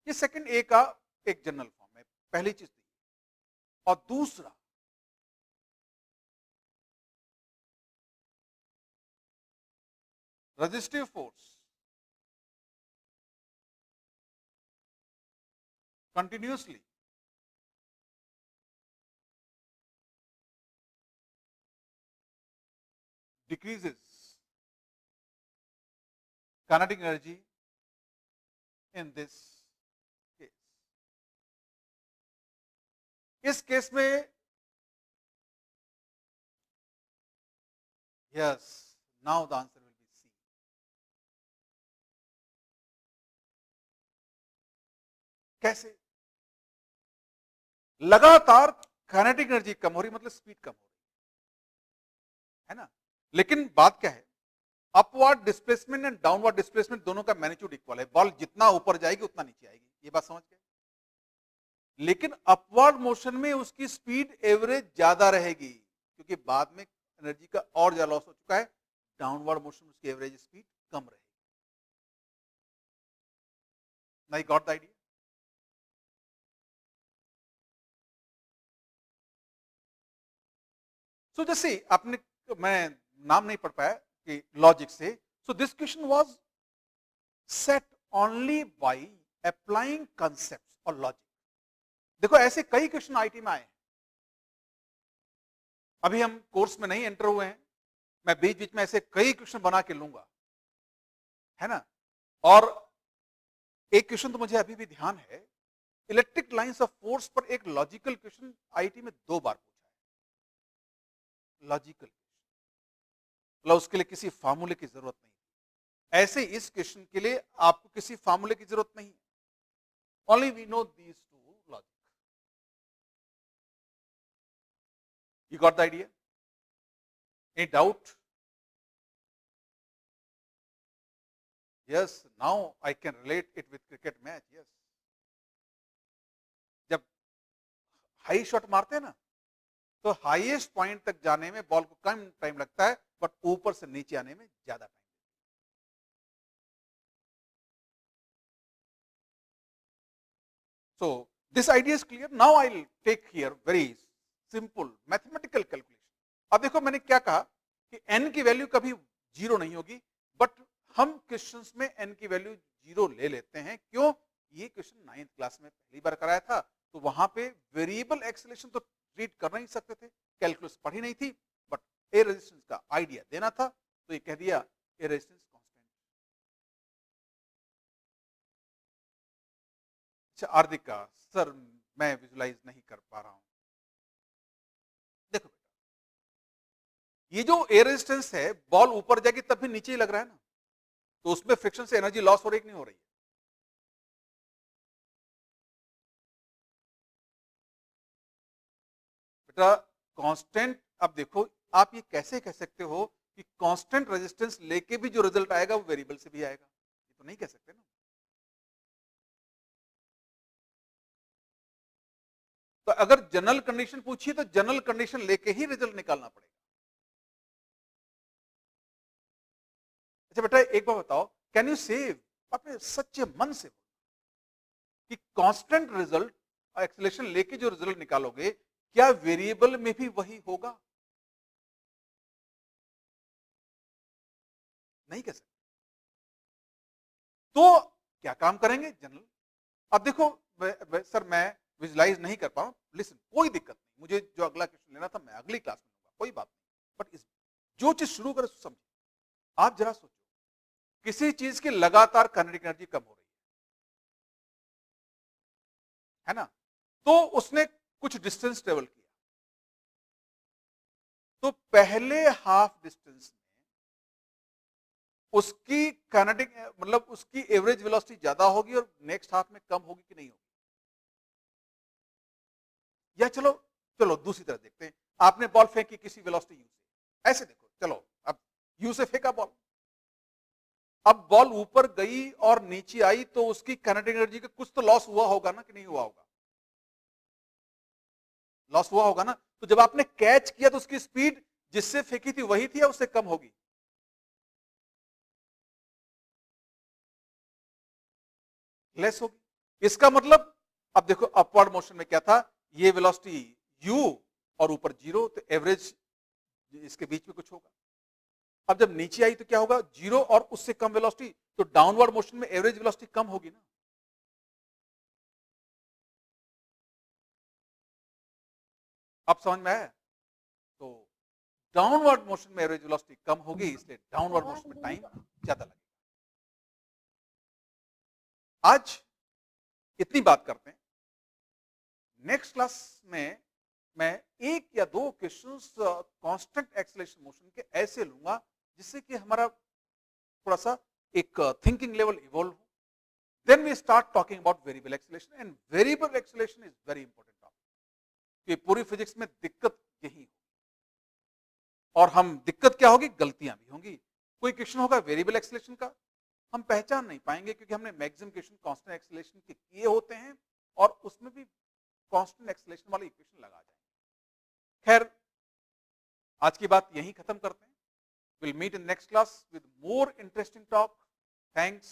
ये सेकंड ए का एक जनरल फॉर्म है, पहली चीज थी। और दूसरा, resistive force continuously decreases kinetic energy in this case. इस केस में yes, now the answer will be C. कैसे? लगातार काइनेटिक एनर्जी कम हो रही, मतलब स्पीड कम हो रही है ना। लेकिन बात क्या है, upward displacement and downward displacement दोनों का मैग्नीट्यूड इक्वल है। बॉल जितना ऊपर जाएगी उतना नीचे आएगी, ये बात समझ गए। लेकिन अपवर्ड मोशन में उसकी स्पीड एवरेज ज्यादा रहेगी, क्योंकि बाद में एनर्जी का और ज्यादा लॉस हो चुका है। डाउनवर्ड मोशन उसकी एवरेज स्पीड कम रहेगी। Now you got the idea? So जैसे आपने, मैं नाम नहीं पढ़ पाया कि लॉजिक से, so this question was set only by applying concepts और लॉजिक। देखो ऐसे कई क्वेश्चन आईटी में आए हैं, अभी हम कोर्स में नहीं एंटर हुए हैं, मैं बीच बीच में ऐसे कई क्वेश्चन बना के लूंगा, है ना। और एक क्वेश्चन तो मुझे अभी भी ध्यान है, इलेक्ट्रिक लाइंस ऑफ फोर्स पर एक लॉजिकल क्वेश्चन आईटी में 2 बार पूछा है। लॉजिकल, मतलब उसके लिए किसी फार्मूले की जरूरत नहीं। ऐसे इस क्वेश्चन के लिए आपको किसी फार्मूले की जरूरत नहीं है, only we know these two logic. You got the idea? Any doubt? Yes, now I can relate it with cricket match. Yes, जब हाई शॉट मारते हैं ना, तो हाईएस्ट पॉइंट तक जाने में बॉल को कम टाइम लगता है, बट ऊपर से नीचे आने में ज्यादा time. So this idea is clear. Now I'll take here very simple mathematical calculation. अब देखो मैंने क्या कहा कि n की वैल्यू कभी 0 नहीं होगी, बट हम क्वेश्चंस में n की वैल्यू 0 ले लेते हैं। क्यों? ये क्वेश्चन 9th क्लास में पहली बार कराया था, तो वहां पे वेरिएबल एक्सेलरेशन तो ट्रीट कर नहीं सकते थे, कैलकुलस पढ़ी नहीं थी, बट एयर रेजिस्टेंस का आइडिया देना था, तो ये कह दिया एयर रेजिस्टेंस कांस्टेंट। अच्छा आर्दिका, सर मैं विजुलाइज नहीं कर पा रहा हूं। देखो बेटा, ये जो एयर रेजिस्टेंस है, बॉल ऊपर जाएगी तब भी नीचे ही लग रहा है ना, तो उसमें फ्रिक्शन से एनर्जी लॉस हो रही कि नहीं हो रही है? बेटा कांस्टेंट, अब देखो आप ये कैसे कह सकते हो कि कांस्टेंट रेजिस्टेंस लेके भी जो रिजल्ट आएगा वो वेरिएबल से भी आएगा, ये तो नहीं कह सकते ना। तो अगर जनरल कंडीशन पूछिए तो जनरल कंडीशन लेके ही रिजल्ट निकालना पड़ेगा। अच्छा बेटा एक बार बताओ, कैन यू सेव, अपने सच्चे मन से कि कांस्टेंट रिजल्ट एक्सेलेरेशन लेके जो रिजल्ट निकालोगे क्या वेरिएबल में भी वही होगा? नहीं कह सकते। तो क्या काम करेंगे? जनरल। अब देखो सर मैं विजुलाइज नहीं कर पाऊं, लिसन कोई दिक्कत नहीं, मुझे जो अगला क्वेश्चन लेना था मैं अगली क्लास में लूंगा, कोई बात नहीं। बट इस जो चीज शुरू करें समझिए। आप जरा सोचो, किसी चीज की लगातार काइनेटिक एनर्जी कम हो रही है ना, तो उसने कुछ डिस्टेंस ट्रेवल किया, तो पहले हाफ डिस्टेंस में उसकी काइनेटिक मतलब उसकी एवरेज वेलोसिटी ज्यादा होगी और नेक्स्ट हाफ में कम होगी कि नहीं होगी? या चलो चलो दूसरी तरह देखते हैं, आपने बॉल फेंकी किसी वेलोसिटी यू से, ऐसे देखो, चलो अब यू से फेंका बॉल, अब बॉल ऊपर गई और नीचे आई तो उसकी काइनेटिक एनर्जी का कुछ तो लॉस हुआ होगा ना कि नहीं हुआ होगा? लॉस हुआ होगा ना। तो जब आपने कैच किया तो उसकी स्पीड जिससे फेंकी थी वही थी या उससे कम होगी? लेस होगी। इसका मतलब अब देखो अपवर्ड मोशन में क्या था, ये वेलोसिटी u और ऊपर 0, तो एवरेज इसके बीच में कुछ होगा। अब जब नीचे आई तो क्या होगा, 0 और उससे कम वेलोसिटी, तो डाउनवर्ड मोशन में एवरेज वेलोसिटी कम होगी ना। अब समझ में आया? तो डाउनवर्ड मोशन में एवरेज वेलोसिटी कम होगी, इसलिए डाउनवर्ड मोशन में टाइम ज्यादा लगेगा। आज इतनी बात करते हैं, नेक्स्ट क्लास में मैं एक या दो क्वेश्चंस कांस्टेंट एक्सेलरेशन मोशन के ऐसे लूंगा जिससे कि हमारा थोड़ा सा एक थिंकिंग लेवल इवॉल्व हो। Then we start talking about variable acceleration, and variable acceleration is very important topic. ये पूरी फिजिक्स में दिक्कत यही है, और हम दिक्कत क्या होगी, गलतियां भी होंगी। कोई क्वेश्चन होगा वेरिएबल एक्सेलरेशन का, हम पहचान नहीं पाएंगे क्योंकि हमने मैक्सिमम क्वेश्चन कांस्टेंट एक्सेलरेशन के किए होते हैं और उसमें भी कांस्टेंट एक्सेलरेशन वाले इक्वेशन लगा जाएंगे। खैर आज की बात यहीं खत्म करते हैं। Will meet in next class with more interesting talk. Thanks.